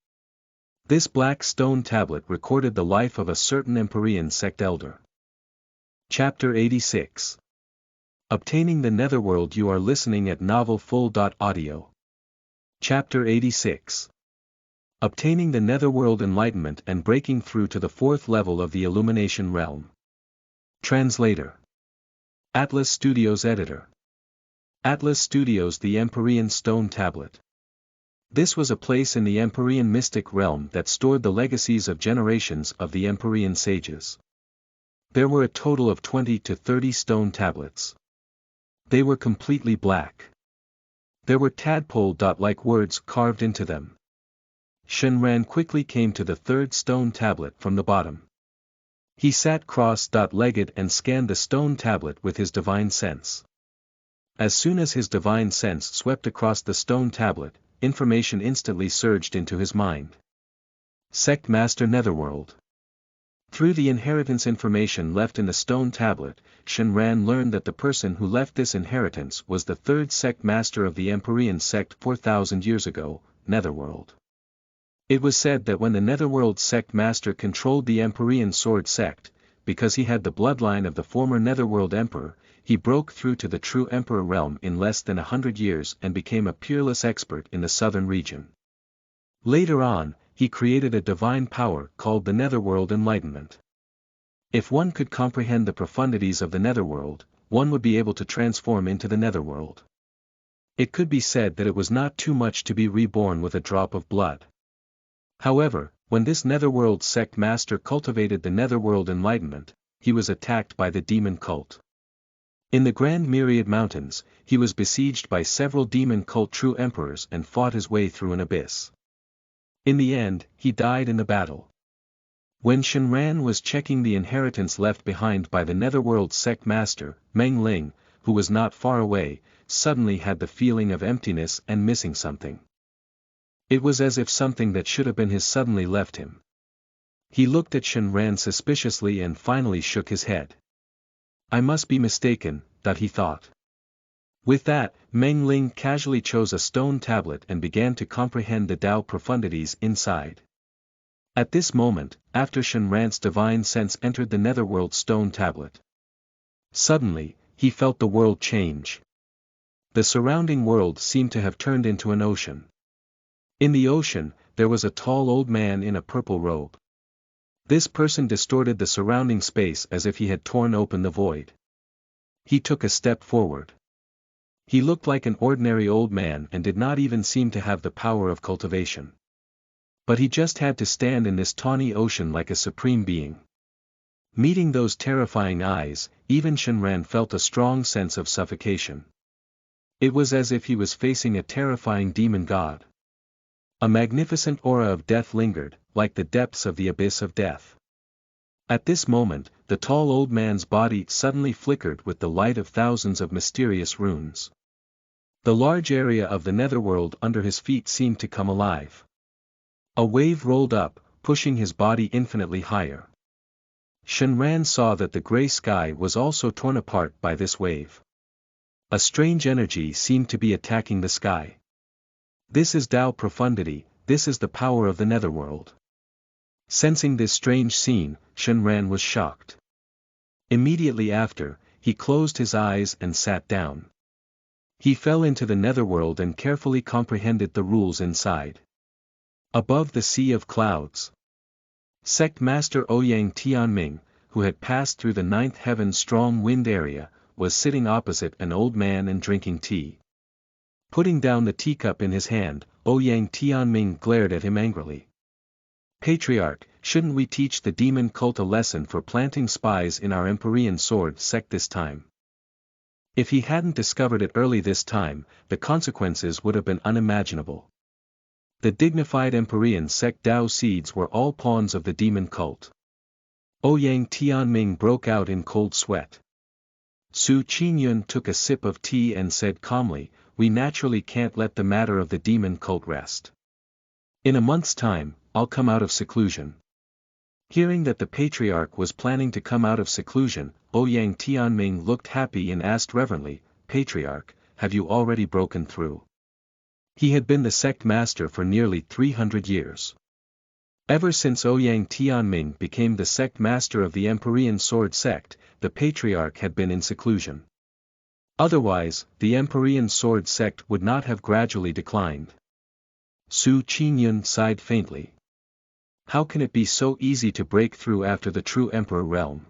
This black stone tablet recorded the life of a certain Empyrean sect elder. Chapter 86. Obtaining the Netherworld. You are listening at novelfull.audio. Chapter 86. Obtaining the Netherworld enlightenment and breaking through to the 4th level of the illumination realm. Translator. Atlas Studios Editor. Atlas Studios. The Empyrean Stone Tablet. This was a place in the Empyrean mystic realm that stored the legacies of generations of the Empyrean sages. There were a total of 20 to 30 stone tablets. They were completely black. There were tadpole-like words carved into them. Shenran quickly came to the 3rd stone tablet from the bottom. He sat cross-legged and scanned the stone tablet with his divine sense. As soon as his divine sense swept across the stone tablet, information instantly surged into his mind. Sect Master Netherworld. Through the inheritance information left in the stone tablet, Shenran learned that the person who left this inheritance was the 3rd Sect Master of the Empyrean sect 4,000 years ago, Netherworld. It was said that when the Netherworld Sect Master controlled the Empyrean sword sect, because he had the bloodline of the former Netherworld Emperor, he broke through to the true Emperor realm in less than 100 years and became a peerless expert in the southern region. Later on, he created a divine power called the Netherworld Enlightenment. If one could comprehend the profundities of the Netherworld, one would be able to transform into the Netherworld. It could be said that it was not too much to be reborn with a drop of blood. However, when this Netherworld Sect Master cultivated the Netherworld Enlightenment, he was attacked by the demon cult. In the Grand Myriad Mountains, he was besieged by several demon cult true emperors and fought his way through an abyss. In the end, he died in the battle. When Shenran was checking the inheritance left behind by the Netherworld Sect Master, Meng Ling, who was not far away, suddenly had the feeling of emptiness and missing something. It was as if something that should have been his suddenly left him. He looked at Shenran suspiciously and finally shook his head. I must be mistaken, that he thought. With that, Meng Ling casually chose a stone tablet and began to comprehend the Tao profundities inside. At this moment, after Shen Ran's divine sense entered the netherworld stone tablet, suddenly, he felt the world change. The surrounding world seemed to have turned into an ocean. In the ocean, there was a tall old man in a purple robe. This person distorted the surrounding space as if he had torn open the void. He took a step forward. He looked like an ordinary old man and did not even seem to have the power of cultivation. But he just had to stand in this tawny ocean like a supreme being. Meeting those terrifying eyes, even Shenran felt a strong sense of suffocation. It was as if he was facing a terrifying demon god. A magnificent aura of death lingered, like the depths of the abyss of death. At this moment, the tall old man's body suddenly flickered with the light of thousands of mysterious runes. The large area of the netherworld under his feet seemed to come alive. A wave rolled up, pushing his body infinitely higher. Shenran saw that the gray sky was also torn apart by this wave. A strange energy seemed to be attacking the sky. This is Tao profundity, this is the power of the netherworld. Sensing this strange scene, Shenran was shocked. Immediately after, he closed his eyes and sat down. He fell into the netherworld and carefully comprehended the rules inside. Above the sea of clouds, Sect Master Ouyang Tianming, who had passed through the ninth heaven's strong wind area, was sitting opposite an old man and drinking tea. Putting down the teacup in his hand, Ouyang Tianming glared at him angrily. Patriarch, shouldn't we teach the demon cult a lesson for planting spies in our Empyrean sword sect this time? If he hadn't discovered it early this time, the consequences would have been unimaginable. The dignified Empyrean sect Tao seeds were all pawns of the demon cult. Ouyang Tianming broke out in cold sweat. Su Qingyun took a sip of tea and said calmly, "We naturally can't let the matter of the demon cult rest. In a month's time, I'll come out of seclusion." Hearing that the patriarch was planning to come out of seclusion, Ouyang Tianming looked happy and asked reverently, "Patriarch, have you already broken through?" He had been the sect master for nearly 300 years. Ever since Ouyang Tianming became the sect master of the Empyrean sword sect, the patriarch had been in seclusion. Otherwise, the Empyrean sword sect would not have gradually declined. Su Qingyun sighed faintly. How can it be so easy to break through after the true emperor realm?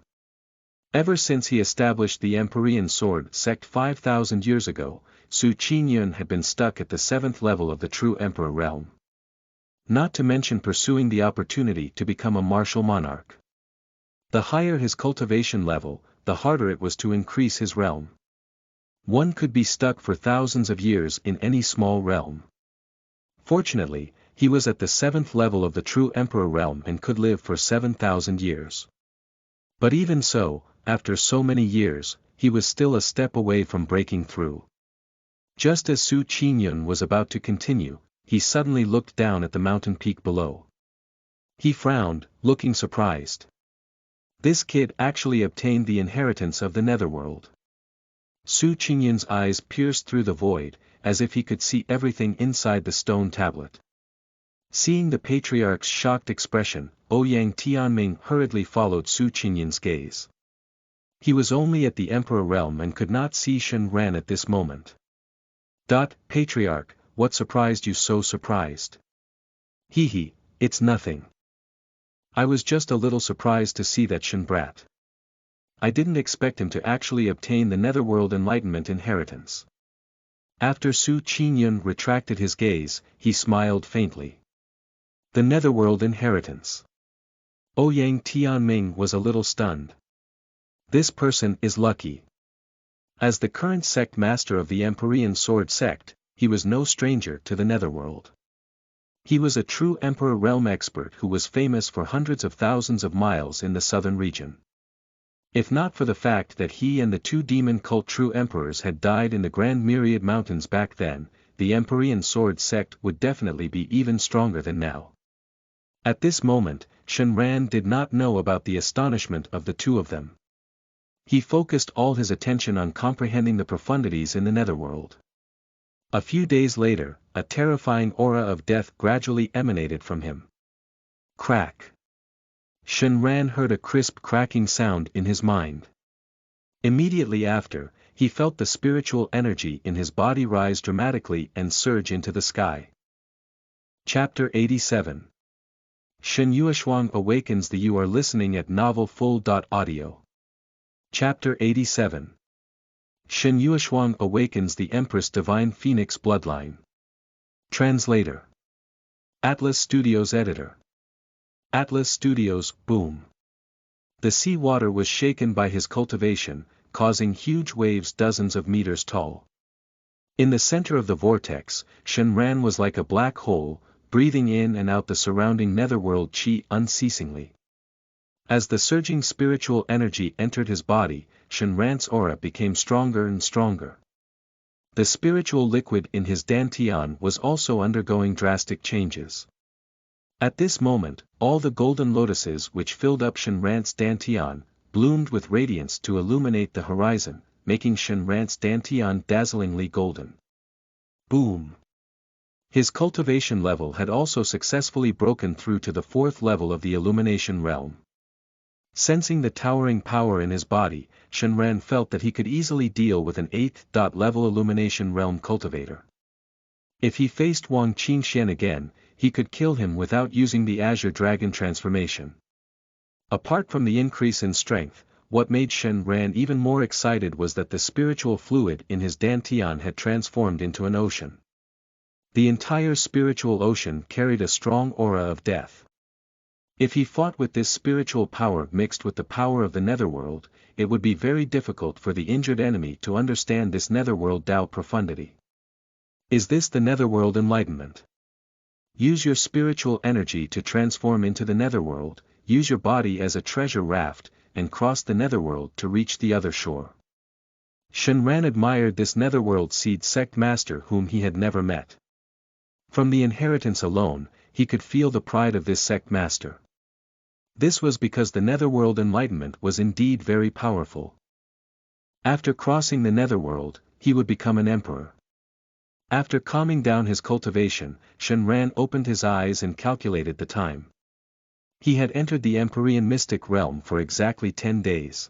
Ever since he established the Empyrean sword sect 5,000 years ago, Su Qingyun had been stuck at the 7th level of the true emperor realm. Not to mention pursuing the opportunity to become a martial monarch. The higher his cultivation level, the harder it was to increase his realm. One could be stuck for thousands of years in any small realm. Fortunately, he was at the 7th level of the true emperor realm and could live for 7,000 years. But even so, after so many years, he was still a step away from breaking through. Just as Su Qingyun was about to continue, he suddenly looked down at the mountain peak below. He frowned, looking surprised. This kid actually obtained the inheritance of the netherworld. Su Qingyun's eyes pierced through the void, as if he could see everything inside the stone tablet. Seeing the patriarch's shocked expression, Ouyang Tianming hurriedly followed Su Qingyun's gaze. He was only at the emperor realm and could not see Shen Ran at this moment. Patriarch, what surprised you so surprised? Hee, it's nothing. I was just a little surprised to see that Shen brat. I didn't expect him to actually obtain the netherworld enlightenment inheritance. After Su Qingyun retracted his gaze, he smiled faintly. The netherworld inheritance. Ouyang Tianming was a little stunned. This person is lucky. As the current sect master of the Empyrean sword sect, he was no stranger to the netherworld. He was a true emperor realm expert who was famous for hundreds of thousands of miles in the southern region. If not for the fact that he and the two demon cult true emperors had died in the Grand Myriad Mountains back then, the Empyrean sword sect would definitely be even stronger than now. At this moment, Shen Ran did not know about the astonishment of the two of them. He focused all his attention on comprehending the profundities in the netherworld. A few days later, a terrifying aura of death gradually emanated from him. Crack. Shenran heard a crisp cracking sound in his mind. Immediately after, he felt the spiritual energy in his body rise dramatically and surge into the sky. Chapter 87. Shen Yueshuang awakens the You are listening at novelfull.audio. Chapter 87. Shen Yueshuang awakens the Empress Divine Phoenix Bloodline. Translator. Atlas Studios Editor. Atlas Studios, boom. The sea water was shaken by his cultivation, causing huge waves dozens of meters tall. In the center of the vortex, Shenran was like a black hole, breathing in and out the surrounding netherworld chi unceasingly. As the surging spiritual energy entered his body, Shenran's aura became stronger and stronger. The spiritual liquid in his dantian was also undergoing drastic changes. At this moment, all the golden lotuses which filled up Shenran's dantian, bloomed with radiance to illuminate the horizon, making Shenran's dantian dazzlingly golden. Boom! His cultivation level had also successfully broken through to the 4th level of the illumination realm. Sensing the towering power in his body, Shenran felt that he could easily deal with an 8th level illumination realm cultivator. If he faced Wang Qingxian again, he could kill him without using the Azure Dragon transformation. Apart from the increase in strength, what made Shenran even more excited was that the spiritual fluid in his dantian had transformed into an ocean. The entire spiritual ocean carried a strong aura of death. If he fought with this spiritual power mixed with the power of the netherworld, it would be very difficult for the injured enemy to understand this netherworld Tao profundity. Is this the netherworld enlightenment? Use your spiritual energy to transform into the netherworld, use your body as a treasure raft, and cross the netherworld to reach the other shore. Shenran admired this netherworld seed sect master whom he had never met. From the inheritance alone, he could feel the pride of this sect master. This was because the netherworld enlightenment was indeed very powerful. After crossing the netherworld, he would become an emperor. After calming down his cultivation, Shenran opened his eyes and calculated the time. He had entered the Empyrean mystic realm for exactly 10 days.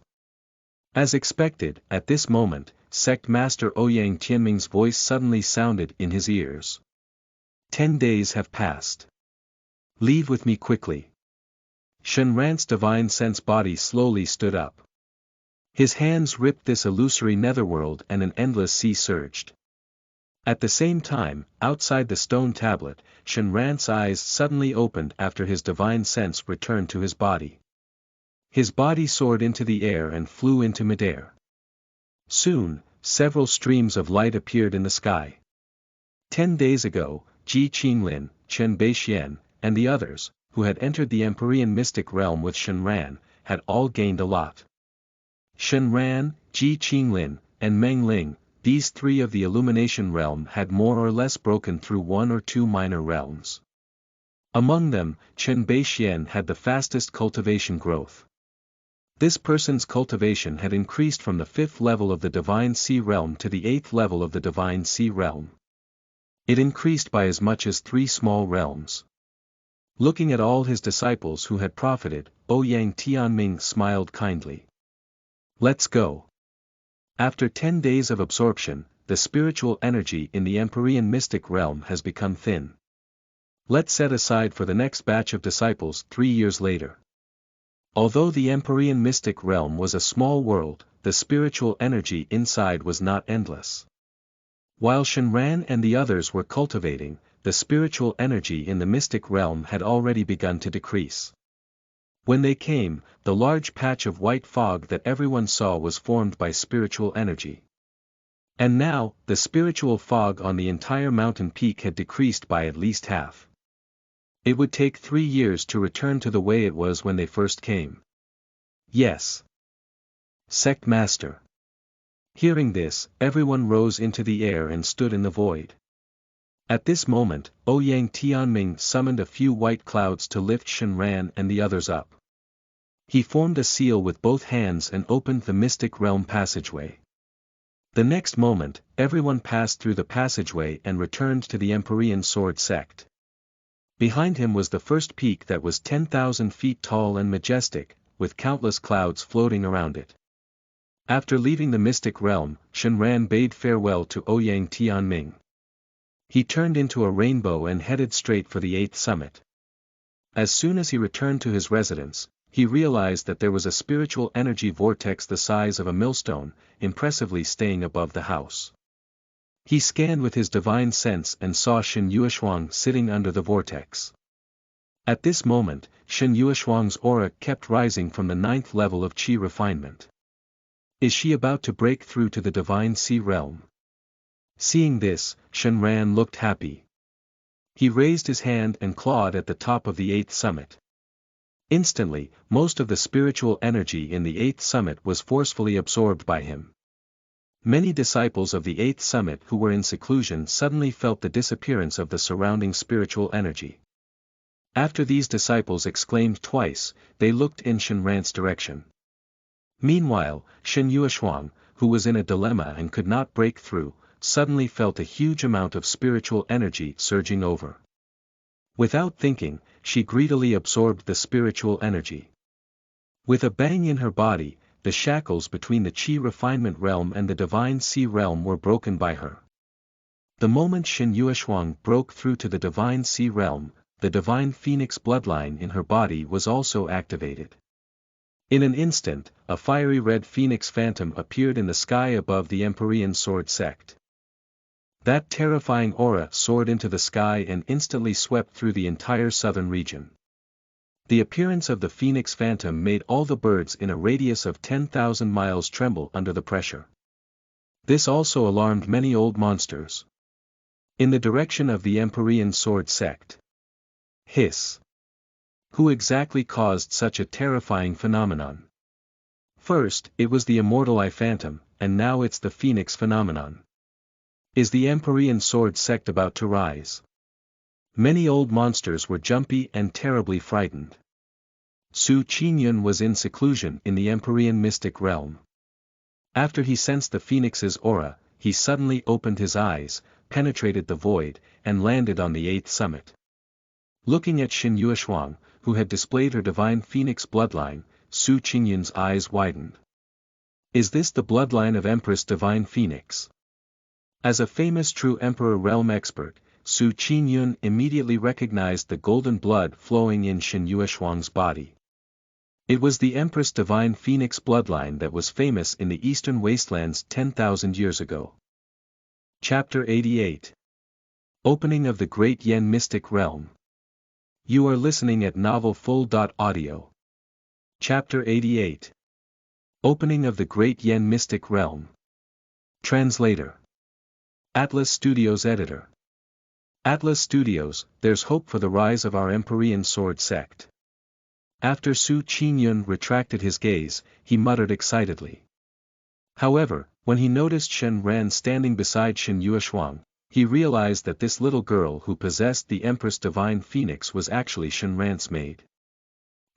As expected, at this moment, Sect Master Ouyang Tianming's voice suddenly sounded in his ears. 10 days have passed. Leave with me quickly. Shenran's divine sense body slowly stood up. His hands ripped this illusory netherworld and an endless sea surged. At the same time, outside the stone tablet, Shenran's eyes suddenly opened after his divine sense returned to his body. His body soared into the air and flew into midair. Soon, several streams of light appeared in the sky. 10 days ago, Ji Qinglin, Chen Beixian, and the others, who had entered the Empyrean mystic realm with Shenran, had all gained a lot. Shenran, Ji Qinglin, and Meng Ling, these 3 of the illumination realm had more or less broken through 1 or 2 minor realms. Among them, Chen Beixian had the fastest cultivation growth. This person's cultivation had increased from the 5th level of the Divine Sea Realm to the 8th level of the Divine Sea Realm. It increased by as much as 3 small realms. Looking at all his disciples who had profited, Ouyang Tianming smiled kindly. Let's go. After 10 days of absorption, the spiritual energy in the Empyrean mystic realm has become thin. Let's set aside for the next batch of disciples 3 years later. Although the Empyrean mystic realm was a small world, the spiritual energy inside was not endless. While Shenran and the others were cultivating, the spiritual energy in the mystic realm had already begun to decrease. When they came, the large patch of white fog that everyone saw was formed by spiritual energy. And now, the spiritual fog on the entire mountain peak had decreased by at least half. It would take 3 years to return to the way it was when they first came. Yes. Sect Master. Hearing this, everyone rose into the air and stood in the void. At this moment, Ouyang Tianming summoned a few white clouds to lift Shenran and the others up. He formed a seal with both hands and opened the mystic realm passageway. The next moment, everyone passed through the passageway and returned to the Empyrean sword sect. Behind him was the first peak that was 10,000 feet tall and majestic, with countless clouds floating around it. After leaving the mystic realm, Shenran bade farewell to Ouyang Tianming. He turned into a rainbow and headed straight for the 8th summit. As soon as he returned to his residence, he realized that there was a spiritual energy vortex the size of a millstone, impressively staying above the house. He scanned with his divine sense and saw Shen Yueshuang sitting under the vortex. At this moment, Shen Yueshuang's aura kept rising from the 9th level of qi refinement. Is she about to break through to the divine sea realm? Seeing this, Shenran looked happy. He raised his hand and clawed at the top of the 8th summit. Instantly, most of the spiritual energy in the 8th summit was forcefully absorbed by him. Many disciples of the 8th summit who were in seclusion suddenly felt the disappearance of the surrounding spiritual energy. After these disciples exclaimed twice, they looked in Shenran's direction. Meanwhile, Shen Yueshuang, who was in a dilemma and could not break through, suddenly felt a huge amount of spiritual energy surging over. Without thinking, she greedily absorbed the spiritual energy. With a bang in her body, the shackles between the qi refinement realm and the divine sea realm were broken by her. The moment Shen Yueshuang broke through to the divine sea realm, the divine phoenix bloodline in her body was also activated. In an instant, a fiery red phoenix phantom appeared in the sky above the Empyrean sword sect. That terrifying aura soared into the sky and instantly swept through the entire southern region. The appearance of the phoenix phantom made all the birds in a radius of 10,000 miles tremble under the pressure. This also alarmed many old monsters. In the direction of the Empyrean sword sect. Hiss. Who exactly caused such a terrifying phenomenon? First, it was the immortal eye phantom, and now it's the phoenix phenomenon. Is the Empyrean sword sect about to rise? Many old monsters were jumpy and terribly frightened. Su Qingyun was in seclusion in the Empyrean mystic realm. After he sensed the phoenix's aura, he suddenly opened his eyes, penetrated the void, and landed on the 8th summit. Looking at Shen Yueshuang, who had displayed her divine phoenix bloodline, Su Qingyun's eyes widened. Is this the bloodline of Empress Divine Phoenix? As a famous true Emperor realm expert, Su Qingyun immediately recognized the golden blood flowing in Shen Yueshuang's body. It was the Empress Divine Phoenix bloodline that was famous in the eastern wastelands 10,000 years ago. Chapter 88. Opening of the Great Yen Mystic Realm. You are listening at novelfull.audio. Chapter 88. Opening of the Great Yen Mystic Realm. Translator. Atlas Studios Editor. Atlas Studios, there's hope for the rise of our Empyrean sword sect. After Su Qingyun retracted his gaze, he muttered excitedly. However, when he noticed Shen Ran standing beside Shen Yueshuang, he realized that this little girl who possessed the Empress Divine Phoenix was actually Shen Ran's maid.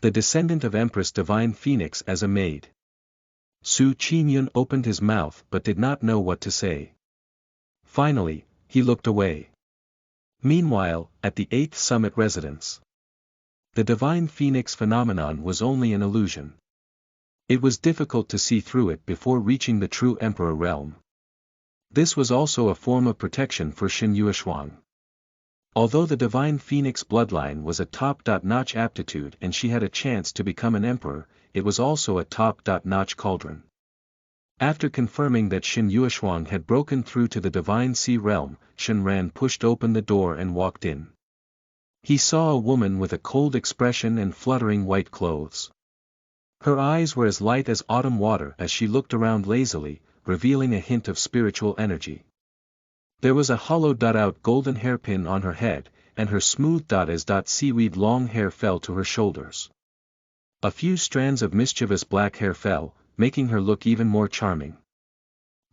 The descendant of Empress Divine Phoenix as a maid. Su Qingyun opened his mouth but did not know what to say. Finally, he looked away. Meanwhile, at the 8th summit residence. The divine phoenix phenomenon was only an illusion. It was difficult to see through it before reaching the true emperor realm. This was also a form of protection for Shen Yueshuang. Although the divine phoenix bloodline was a top-notch aptitude and she had a chance to become an emperor, it was also a top-notch cauldron. After confirming that Shen Yueshuang had broken through to the divine sea realm, Shen Ran pushed open the door and walked in. He saw a woman with a cold expression and fluttering white clothes. Her eyes were as light as autumn water as she looked around lazily, revealing a hint of spiritual energy. There was a hollowed-out golden hairpin on her head, and her smooth as seaweed long hair fell to her shoulders. A few strands of mischievous black hair fell, making her look even more charming.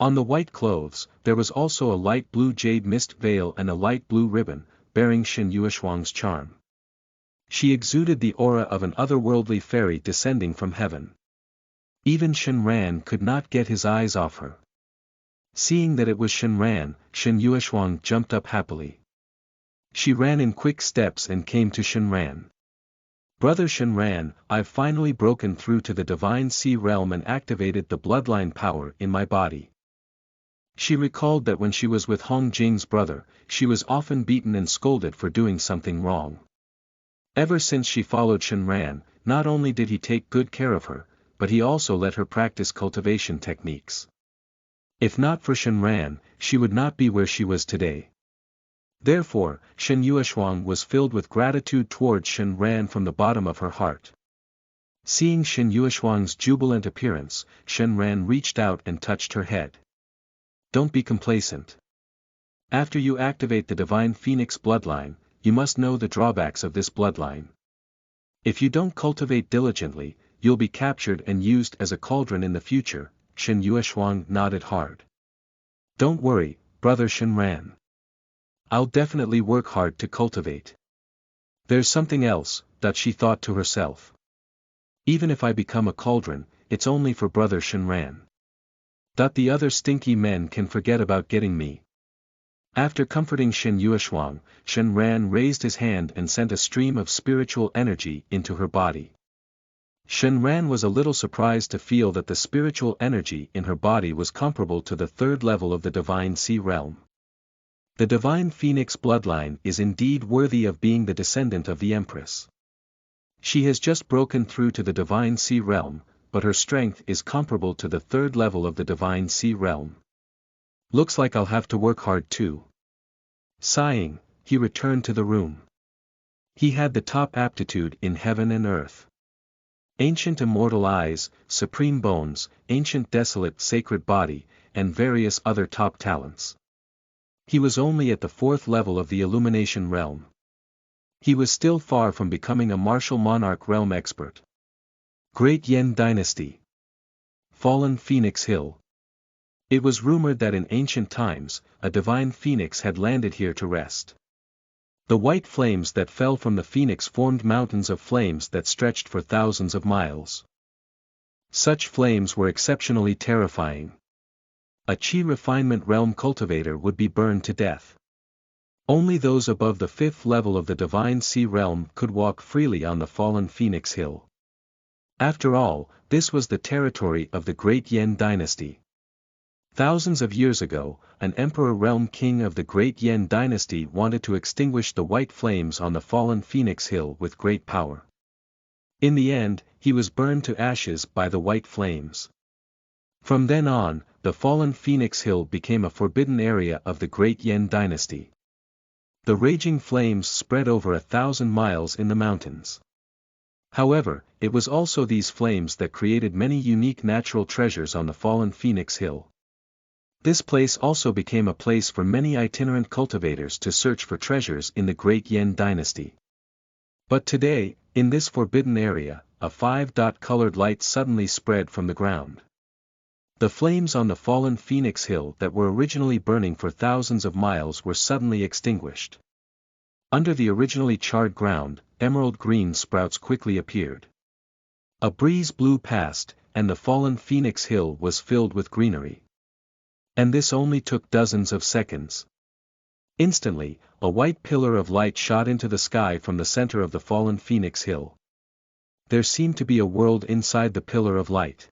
On the white clothes, there was also a light blue jade mist veil and a light blue ribbon, bearing Shen Yueshuang's charm. She exuded the aura of an otherworldly fairy descending from heaven. Even Shenran could not get his eyes off her. Seeing that it was Shenran, Shen Yueshuang jumped up happily. She ran in quick steps and came to Shenran. Brother Shenran, I've finally broken through to the divine sea realm and activated the bloodline power in my body. She recalled that when she was with Hong Jing's brother, she was often beaten and scolded for doing something wrong. Ever since she followed Shenran, not only did he take good care of her, but he also let her practice cultivation techniques. If not for Shenran, she would not be where she was today. Therefore, Shen Yueshuang was filled with gratitude towards Shenran from the bottom of her heart. Seeing Shen Yueshuang's jubilant appearance, Shenran reached out and touched her head. Don't be complacent. After you activate the divine phoenix bloodline, you must know the drawbacks of this bloodline. If you don't cultivate diligently, you'll be captured and used as a cauldron in the future. Shen Yueshuang nodded hard. Don't worry, brother Shenran. I'll definitely work hard to cultivate. There's something else, that she thought to herself. Even if I become a cauldron, it's only for brother Shenran. The other stinky men can forget about getting me. After comforting Shen Yueshuang, Shenran raised his hand and sent a stream of spiritual energy into her body. Shenran was a little surprised to feel that the spiritual energy in her body was comparable to the third level of the divine sea realm. The divine phoenix bloodline is indeed worthy of being the descendant of the Empress. She has just broken through to the divine sea realm, but her strength is comparable to the third level of the divine sea realm. Looks like I'll have to work hard too. Sighing, he returned to the room. He had the top aptitude in heaven and earth. Ancient immortal eyes, supreme bones, ancient desolate sacred body, and various other top talents. He was only at the fourth level of the illumination realm. He was still far from becoming a martial monarch realm expert. Great Yen Dynasty. Fallen Phoenix Hill. It was rumored that in ancient times, a divine phoenix had landed here to rest. The white flames that fell from the phoenix formed mountains of flames that stretched for thousands of miles. Such flames were exceptionally terrifying. A chi refinement realm cultivator would be burned to death. Only those above the fifth level of the divine sea realm could walk freely on the fallen Phoenix Hill. After all, this was the territory of the Great Yen Dynasty. Thousands of years ago, an emperor realm king of the Great Yen Dynasty wanted to extinguish the white flames on the fallen Phoenix Hill with great power. In the end, he was burned to ashes by the white flames. From then on, the fallen Phoenix Hill became a forbidden area of the Great Yen Dynasty. The raging flames spread over 1,000 miles in the mountains. However, it was also these flames that created many unique natural treasures on the fallen Phoenix Hill. This place also became a place for many itinerant cultivators to search for treasures in the Great Yen Dynasty. But today, in this forbidden area, a 5-colored light suddenly spread from the ground. The flames on the fallen Phoenix Hill that were originally burning for thousands of miles were suddenly extinguished. Under the originally charred ground, emerald green sprouts quickly appeared. A breeze blew past, and the fallen Phoenix Hill was filled with greenery. And this only took dozens of seconds. Instantly, a white pillar of light shot into the sky from the center of the fallen Phoenix Hill. There seemed to be a world inside the pillar of light.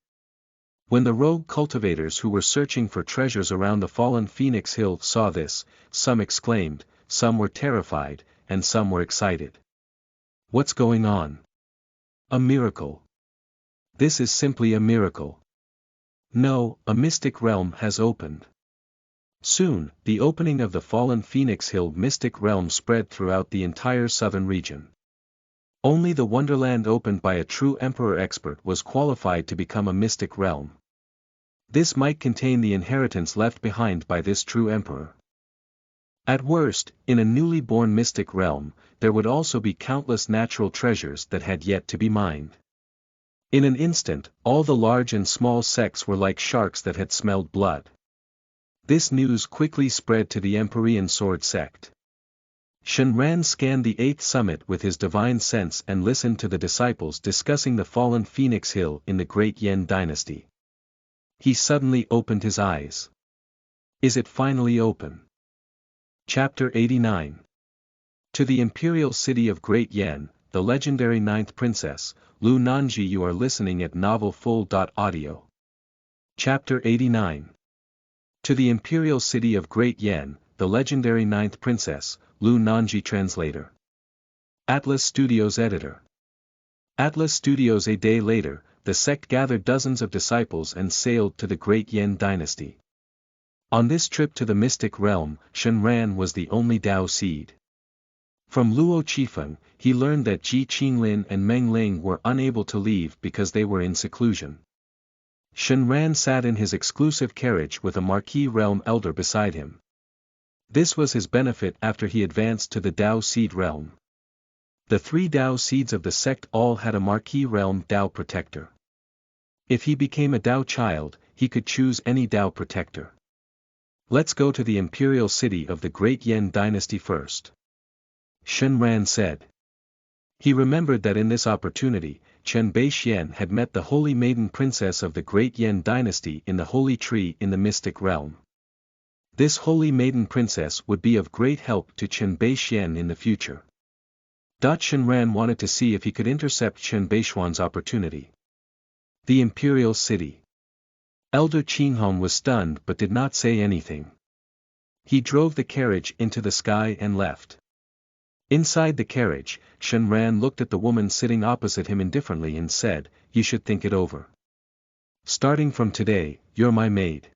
When the rogue cultivators who were searching for treasures around the fallen Phoenix Hill saw this, some exclaimed, some were terrified, and some were excited. What's going on? A miracle. This is simply a miracle. No, a mystic realm has opened. Soon, the opening of the fallen Phoenix Hill mystic realm spread throughout the entire southern region. Only the wonderland opened by a true emperor expert was qualified to become a mystic realm. This might contain the inheritance left behind by this true emperor. At worst, in a newly born mystic realm, there would also be countless natural treasures that had yet to be mined. In an instant, all the large and small sects were like sharks that had smelled blood. This news quickly spread to the Empyrean Sword sect. Shen Ran scanned the eighth summit with his divine sense and listened to the disciples discussing the fallen Phoenix Hill in the Great Yen dynasty. He suddenly opened his eyes. Is it finally open? Chapter 89. To the imperial city of Great Yen, the legendary ninth princess, Lu Nanji. You are listening at novelfull.audio. Chapter 89. To the imperial city of Great Yen, the legendary ninth princess, Lu Nanji. Translator. Atlas Studios Editor. Atlas Studios. A day later, the sect gathered dozens of disciples and sailed to the Great Yen dynasty. On this trip to the mystic realm, Shen Ran was the only Dao seed. From Luo Qifeng, he learned that Ji Qinglin and Meng Ling were unable to leave because they were in seclusion. Shen Ran sat in his exclusive carriage with a Marquis realm elder beside him. This was his benefit after he advanced to the Dao seed realm. The three Dao seeds of the sect all had a Marquis realm Dao protector. If he became a Dao child, he could choose any Dao protector. Let's go to the imperial city of the Great Yen dynasty first. Shen Ran said. He remembered that in this opportunity, Chen Beixian had met the holy maiden princess of the Great Yen dynasty in the holy tree in the mystic realm. This holy maiden princess would be of great help to Chen Beixian in the future. Shen Ran wanted to see if he could intercept Chen Beixian's opportunity. The imperial city. Elder Qinghong was stunned but did not say anything. He drove the carriage into the sky and left. Inside the carriage, Shen Ran looked at the woman sitting opposite him indifferently and said, "You should think it over. Starting from today, you're my maid."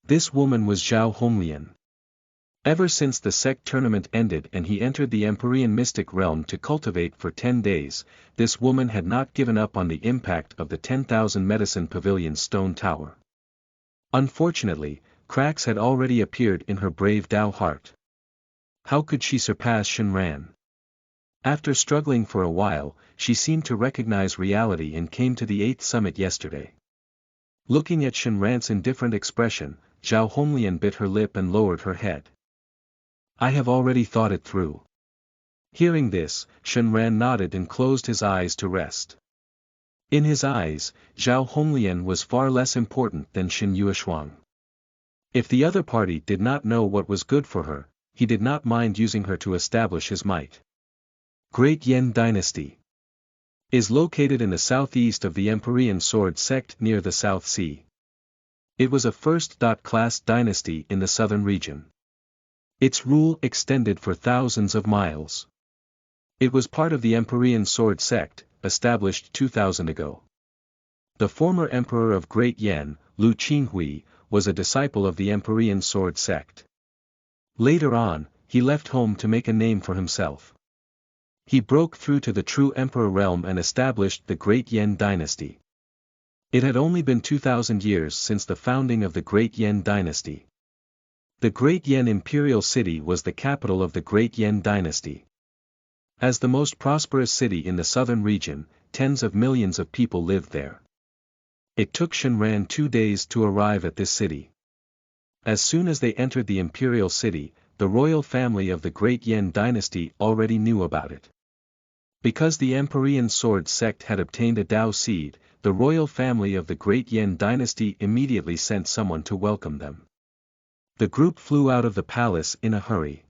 This woman was Zhao Honglian. Ever since the sect tournament ended and he entered the Empyrean mystic realm to cultivate for 10 days, this woman had not given up on the impact of the 10,000 medicine pavilion stone tower. Unfortunately, cracks had already appeared in her brave Dao heart. How could she surpass Shen Ran? After struggling for a while, she seemed to recognize reality and came to the eighth summit yesterday. Looking at Shen Ran's indifferent expression, Zhao Honglian bit her lip and lowered her head. "I have already thought it through." Hearing this, Shen Ran nodded and closed his eyes to rest. In his eyes, Zhao Honglian was far less important than Shen Yueshuang. If the other party did not know what was good for her, he did not mind using her to establish his might. Great Yen Dynasty is located in the southeast of the Empyrean Sword sect near the South Sea. It was a first-class dynasty in the southern region. Its rule extended for thousands of miles. It was part of the Empyrean Sword sect, established 2000 ago. The former emperor of Great Yen, Lu Qinghui, was a disciple of the Empyrean Sword sect. Later on, he left home to make a name for himself. He broke through to the true emperor realm and established the Great Yen dynasty. It had only been 2000 years since the founding of the Great Yen dynasty. The Great Yen imperial city was the capital of the Great Yen dynasty. As the most prosperous city in the southern region, tens of millions of people lived there. It took Shen Ran 2 days to arrive at this city. As soon as they entered the imperial city, the royal family of the Great Yen dynasty already knew about it. Because the Empyrean Sword sect had obtained a Dao seed, the royal family of the Great Yen dynasty immediately sent someone to welcome them. The group flew out of the palace in a hurry.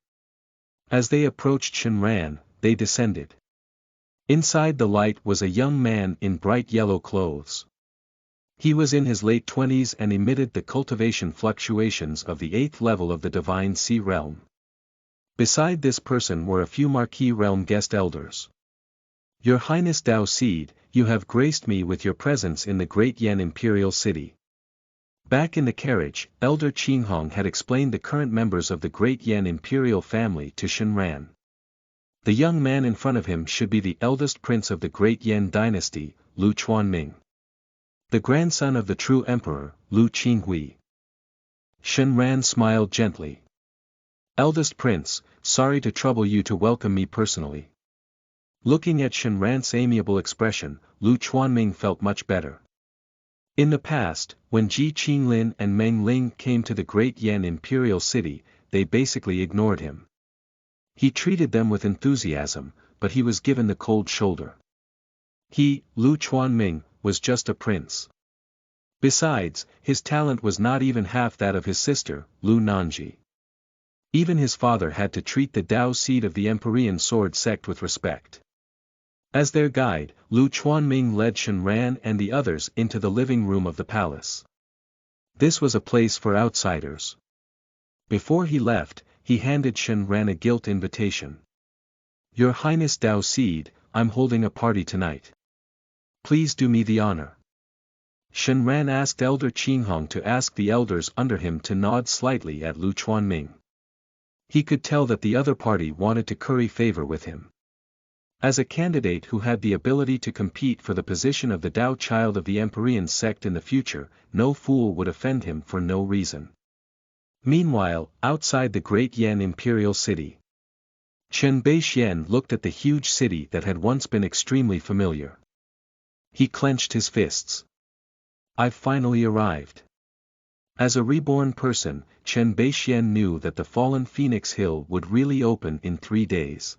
As they approached Shen Ran, they descended. Inside the light was a young man in bright yellow clothes. He was in his late 20s and emitted the cultivation fluctuations of the 8th level of the Divine Sea realm. Beside this person were a few Marquis realm guest elders. "Your Highness Dao Seed, you have graced me with your presence in the Great Yen Imperial City." Back in the carriage, Elder Qinghong had explained the current members of the Great Yen Imperial family to Shen Ran. The young man in front of him should be the eldest prince of the Great Yen dynasty, Lu Chuanming. The grandson of the true emperor, Lu Qinghui. Shen Ran smiled gently. "Eldest prince, sorry to trouble you to welcome me personally." Looking at Shen Ran's amiable expression, Lu Chuanming felt much better. In the past, when Ji Qinglin and Meng Ling came to the Great Yen Imperial City, they basically ignored him. He treated them with enthusiasm, but he was given the cold shoulder. He, Lu Chuanming, was just a prince. Besides, his talent was not even half that of his sister, Lu Nanji. Even his father had to treat the Dao seed of the Emperorian sword sect with respect. As their guide, Lu Chuanming led Shen Ran and the others into the living room of the palace. This was a place for outsiders. Before he left, he handed Shen Ran a gilt invitation. "Your Highness Dao Seed, I'm holding a party tonight. Please do me the honor." Shen Ran asked Elder Qinghong to ask the elders under him to nod slightly at Lu Chuanming. He could tell that the other party wanted to curry favor with him. As a candidate who had the ability to compete for the position of the Dao child of the Emperorian sect in the future, no fool would offend him for no reason. Meanwhile, outside the great Yan imperial city, Chen Beixian looked at the huge city that had once been extremely familiar. He clenched his fists. "I've finally arrived." As a reborn person, Chen Beixian knew that the fallen Phoenix Hill would really open in 3 days.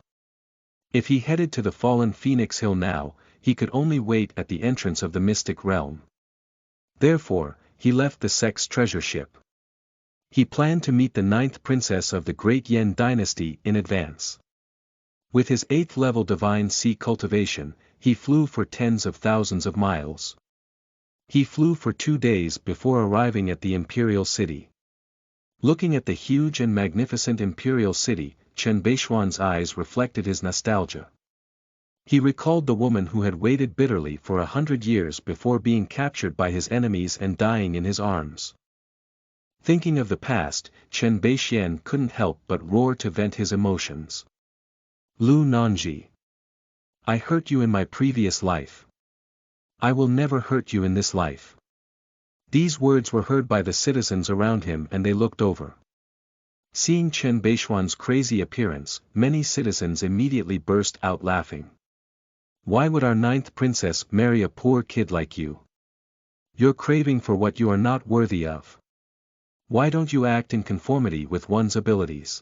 If he headed to the fallen Phoenix Hill now, he could only wait at the entrance of the mystic realm. Therefore, he left the sect's treasure ship. He planned to meet the 9th princess of the Great Yan dynasty in advance. With his 8th level divine sea cultivation, he flew for tens of thousands of miles. He flew for 2 days before arriving at the imperial city. Looking at the huge and magnificent imperial city, Chen Beixian's eyes reflected his nostalgia. He recalled the woman who had waited bitterly for 100 years before being captured by his enemies and dying in his arms. Thinking of the past, Chen Beixian couldn't help but roar to vent his emotions. "Lu Nanji. I hurt you in my previous life. I will never hurt you in this life." These words were heard by the citizens around him and they looked over. Seeing Chen Beixian's crazy appearance, many citizens immediately burst out laughing. "Why would our 9th princess marry a poor kid like you? You're craving for what you are not worthy of. Why don't you act in conformity with one's abilities?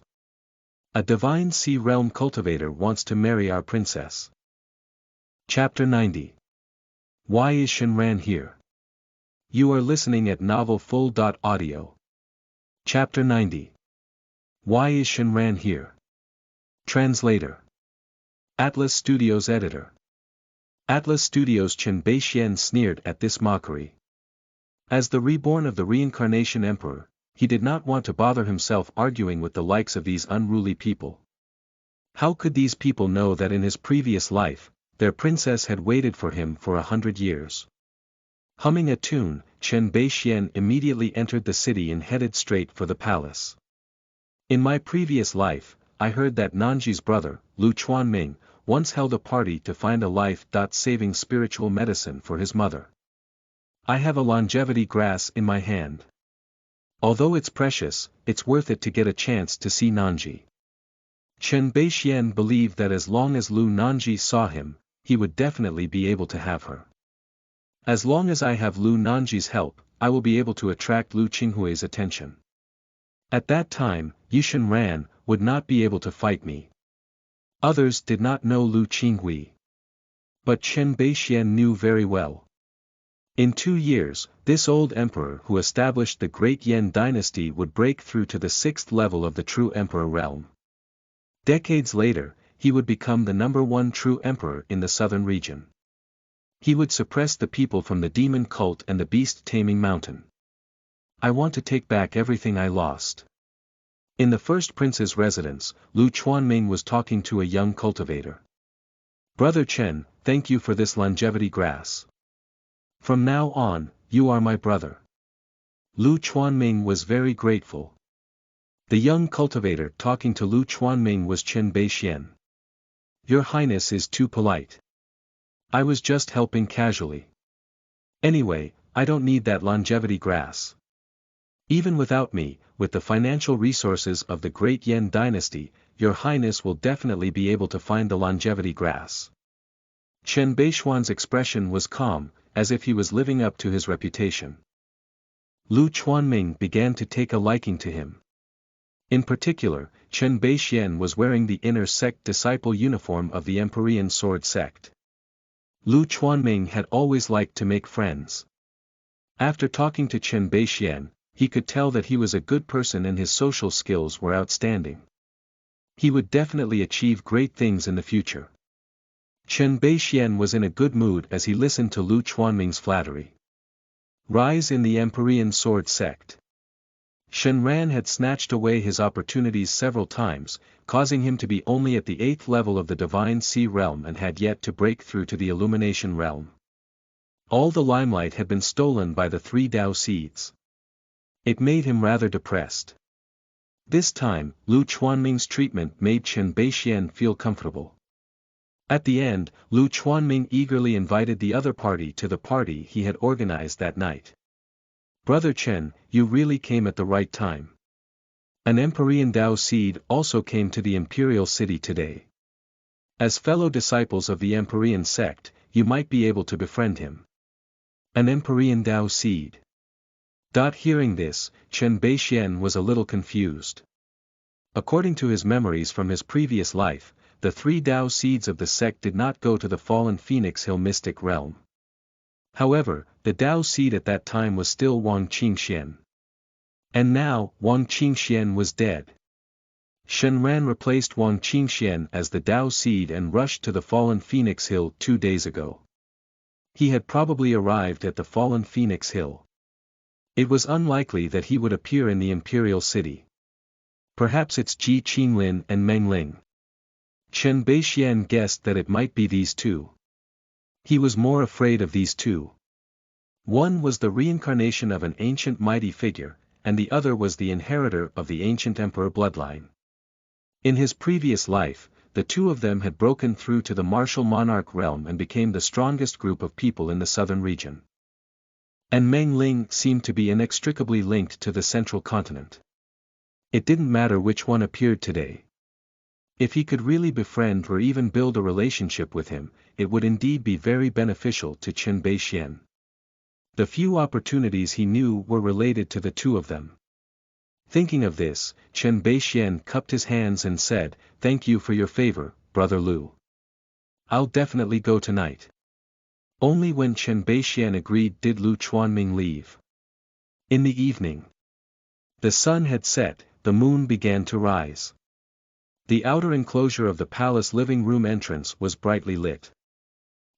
A divine sea realm cultivator wants to marry our princess." Chapter 90. Why is Shen Ran here? You are listening at novelfull.audio. Chapter 90. Why is Shen Ran here? Translator. Atlas Studios Editor. Atlas Studios. Chen Beixian sneered at this mockery. As the reborn of the reincarnation emperor, he did not want to bother himself arguing with the likes of these unruly people. How could these people know that in his previous life, their princess had waited for him for 100 years? Humming a tune, Chen Beixian immediately entered the city and headed straight for the palace. "In my previous life, I heard that Nanji's brother, Lu Chuanming, once held a party to find a life-saving spiritual medicine for his mother. I have a longevity grass in my hand. Although it's precious, it's worth it to get a chance to see Nanji." Chen Beixian believed that as long as Lu Nanji saw him, he would definitely be able to have her. "As long as I have Lu Nanji's help, I will be able to attract Lu Qinghui's attention. At that time, Shen Ran would not be able to fight me." Others did not know Lu Qinghui. But Chen Beixian knew very well. In 2 years, this old emperor who established the Great Yan dynasty would break through to the 6th level of the true emperor realm. Decades later, he would become the #1 true emperor in the southern region. He would suppress the people from the demon cult and the beast-taming mountain. "I want to take back everything I lost." In the first prince's residence, Lu Chuanming was talking to a young cultivator. "Brother Chen, thank you for this longevity grass. From now on, you are my brother." Lu Chuanming was very grateful. The young cultivator talking to Lu Chuanming was Chen Beixian. "Your Highness is too polite. I was just helping casually. Anyway, I don't need that longevity grass. Even without me, with the financial resources of the Great Yan dynasty, your Highness will definitely be able to find the longevity grass." Chen Beixian's expression was calm, as if he was living up to his reputation. Lu Chuanming began to take a liking to him. In particular, Chen Beixian was wearing the inner sect disciple uniform of the Emperorian sword sect. Lu Chuanming had always liked to make friends. After talking to Chen Beixian, he could tell that he was a good person and his social skills were outstanding. He would definitely achieve great things in the future. Chen Beixian was in a good mood as he listened to Lu Chuanming's flattery. Rise in the Emperorian sword sect. Shen Ran had snatched away his opportunities several times, causing him to be only at the 8th level of the Divine Sea realm and had yet to break through to the Illumination realm. All the limelight had been stolen by the 3 Dao seeds. It made him rather depressed. This time, Lu Chuanming's treatment made Chen Beixian feel comfortable. At the end, Lu Chuanming eagerly invited the other party to the party he had organized that night. Brother Chen, you really came at the right time. An Emperorian Dao seed also came to the Imperial City today. As fellow disciples of the Emperorian sect, you might be able to befriend him. An Emperorian Dao seed. Hearing this, Chen Beixian was a little confused. According to his memories from his previous life, the 3 Dao seeds of the sect did not go to the fallen Phoenix Hill mystic realm. However, the Dao seed at that time was still Wang Qingxian. And now, Wang Qingxian was dead. Shen Ran replaced Wang Qingxian as the Dao seed and rushed to the fallen Phoenix Hill 2 days ago. He had probably arrived at the fallen Phoenix Hill. It was unlikely that he would appear in the Imperial City. Perhaps it's Ji Qinglin and Meng Ling. Chen Beixian guessed that it might be these two. He was more afraid of these two. One was the reincarnation of an ancient mighty figure, and the other was the inheritor of the ancient emperor bloodline. In his previous life, the two of them had broken through to the martial monarch realm and became the strongest group of people in the southern region. And Meng Ling seemed to be inextricably linked to the central continent. It didn't matter which one appeared today. If he could really befriend or even build a relationship with him, it would indeed be very beneficial to Chen Beixian. The few opportunities he knew were related to the two of them. Thinking of this, Chen Beixian cupped his hands and said, "Thank you for your favor, Brother Lu. I'll definitely go tonight." Only when Chen Beixian agreed did Lu Chuanming leave. In the evening, the sun had set, the moon began to rise. The outer enclosure of the palace living room entrance was brightly lit.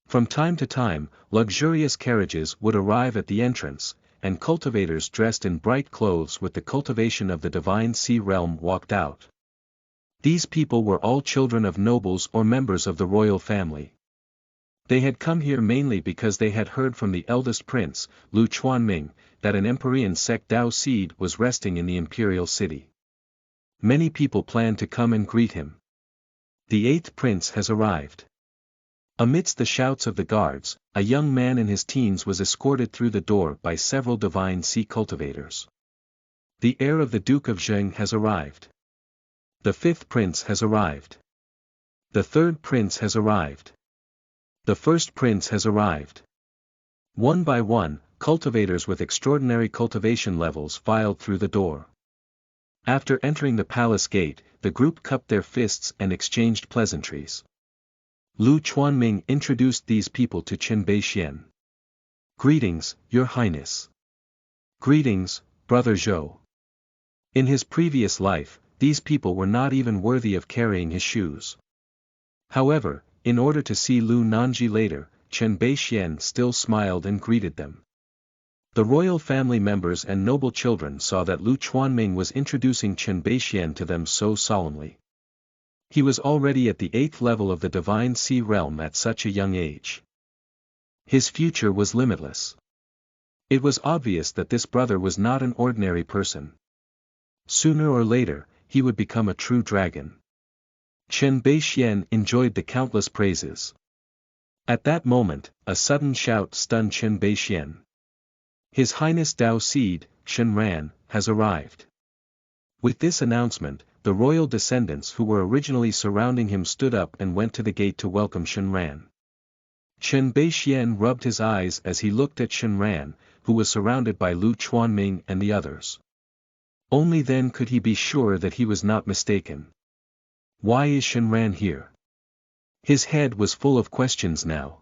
From time to time, luxurious carriages would arrive at the entrance, and cultivators dressed in bright clothes with the cultivation of the divine sea realm walked out. These people were all children of nobles or members of the royal family. They had come here mainly because they had heard from the eldest prince, Lu Chuanming, that an Emperorian sect Dao seed was resting in the imperial city. Many people planned to come and greet him. The 8th prince has arrived. Amidst the shouts of the guards, a young man in his teens was escorted through the door by several divine sea cultivators. The heir of the Duke of Zheng has arrived. The 5th prince has arrived. The 3rd prince has arrived. The 1st prince has arrived. One by one, cultivators with extraordinary cultivation levels filed through the door. After entering the palace gate, the group cupped their fists and exchanged pleasantries. Lu Chuanming introduced these people to Chen Beixian. "Greetings, Your Highness." "Greetings, Brother Zhou." In his previous life, these people were not even worthy of carrying his shoes. However, in order to see Lu Nanji later, Chen Beixian still smiled and greeted them. The royal family members and noble children saw that Lu Chuanming was introducing Chen Beixian to them so solemnly. He was already at the 8th level of the divine sea realm at such a young age. His future was limitless. It was obvious that this brother was not an ordinary person. Sooner or later, he would become a true dragon. Chen Beixian enjoyed the countless praises. At that moment, a sudden shout stunned Chen Beixian. His Highness Dao Seed, Shen Ran, has arrived. With this announcement, the royal descendants who were originally surrounding him stood up and went to the gate to welcome Shen Ran. Chen Beixian rubbed his eyes as he looked at Shen Ran, who was surrounded by Lu Chuanming and the others. Only then could he be sure that he was not mistaken. Why is Shenran here? His head was full of questions now.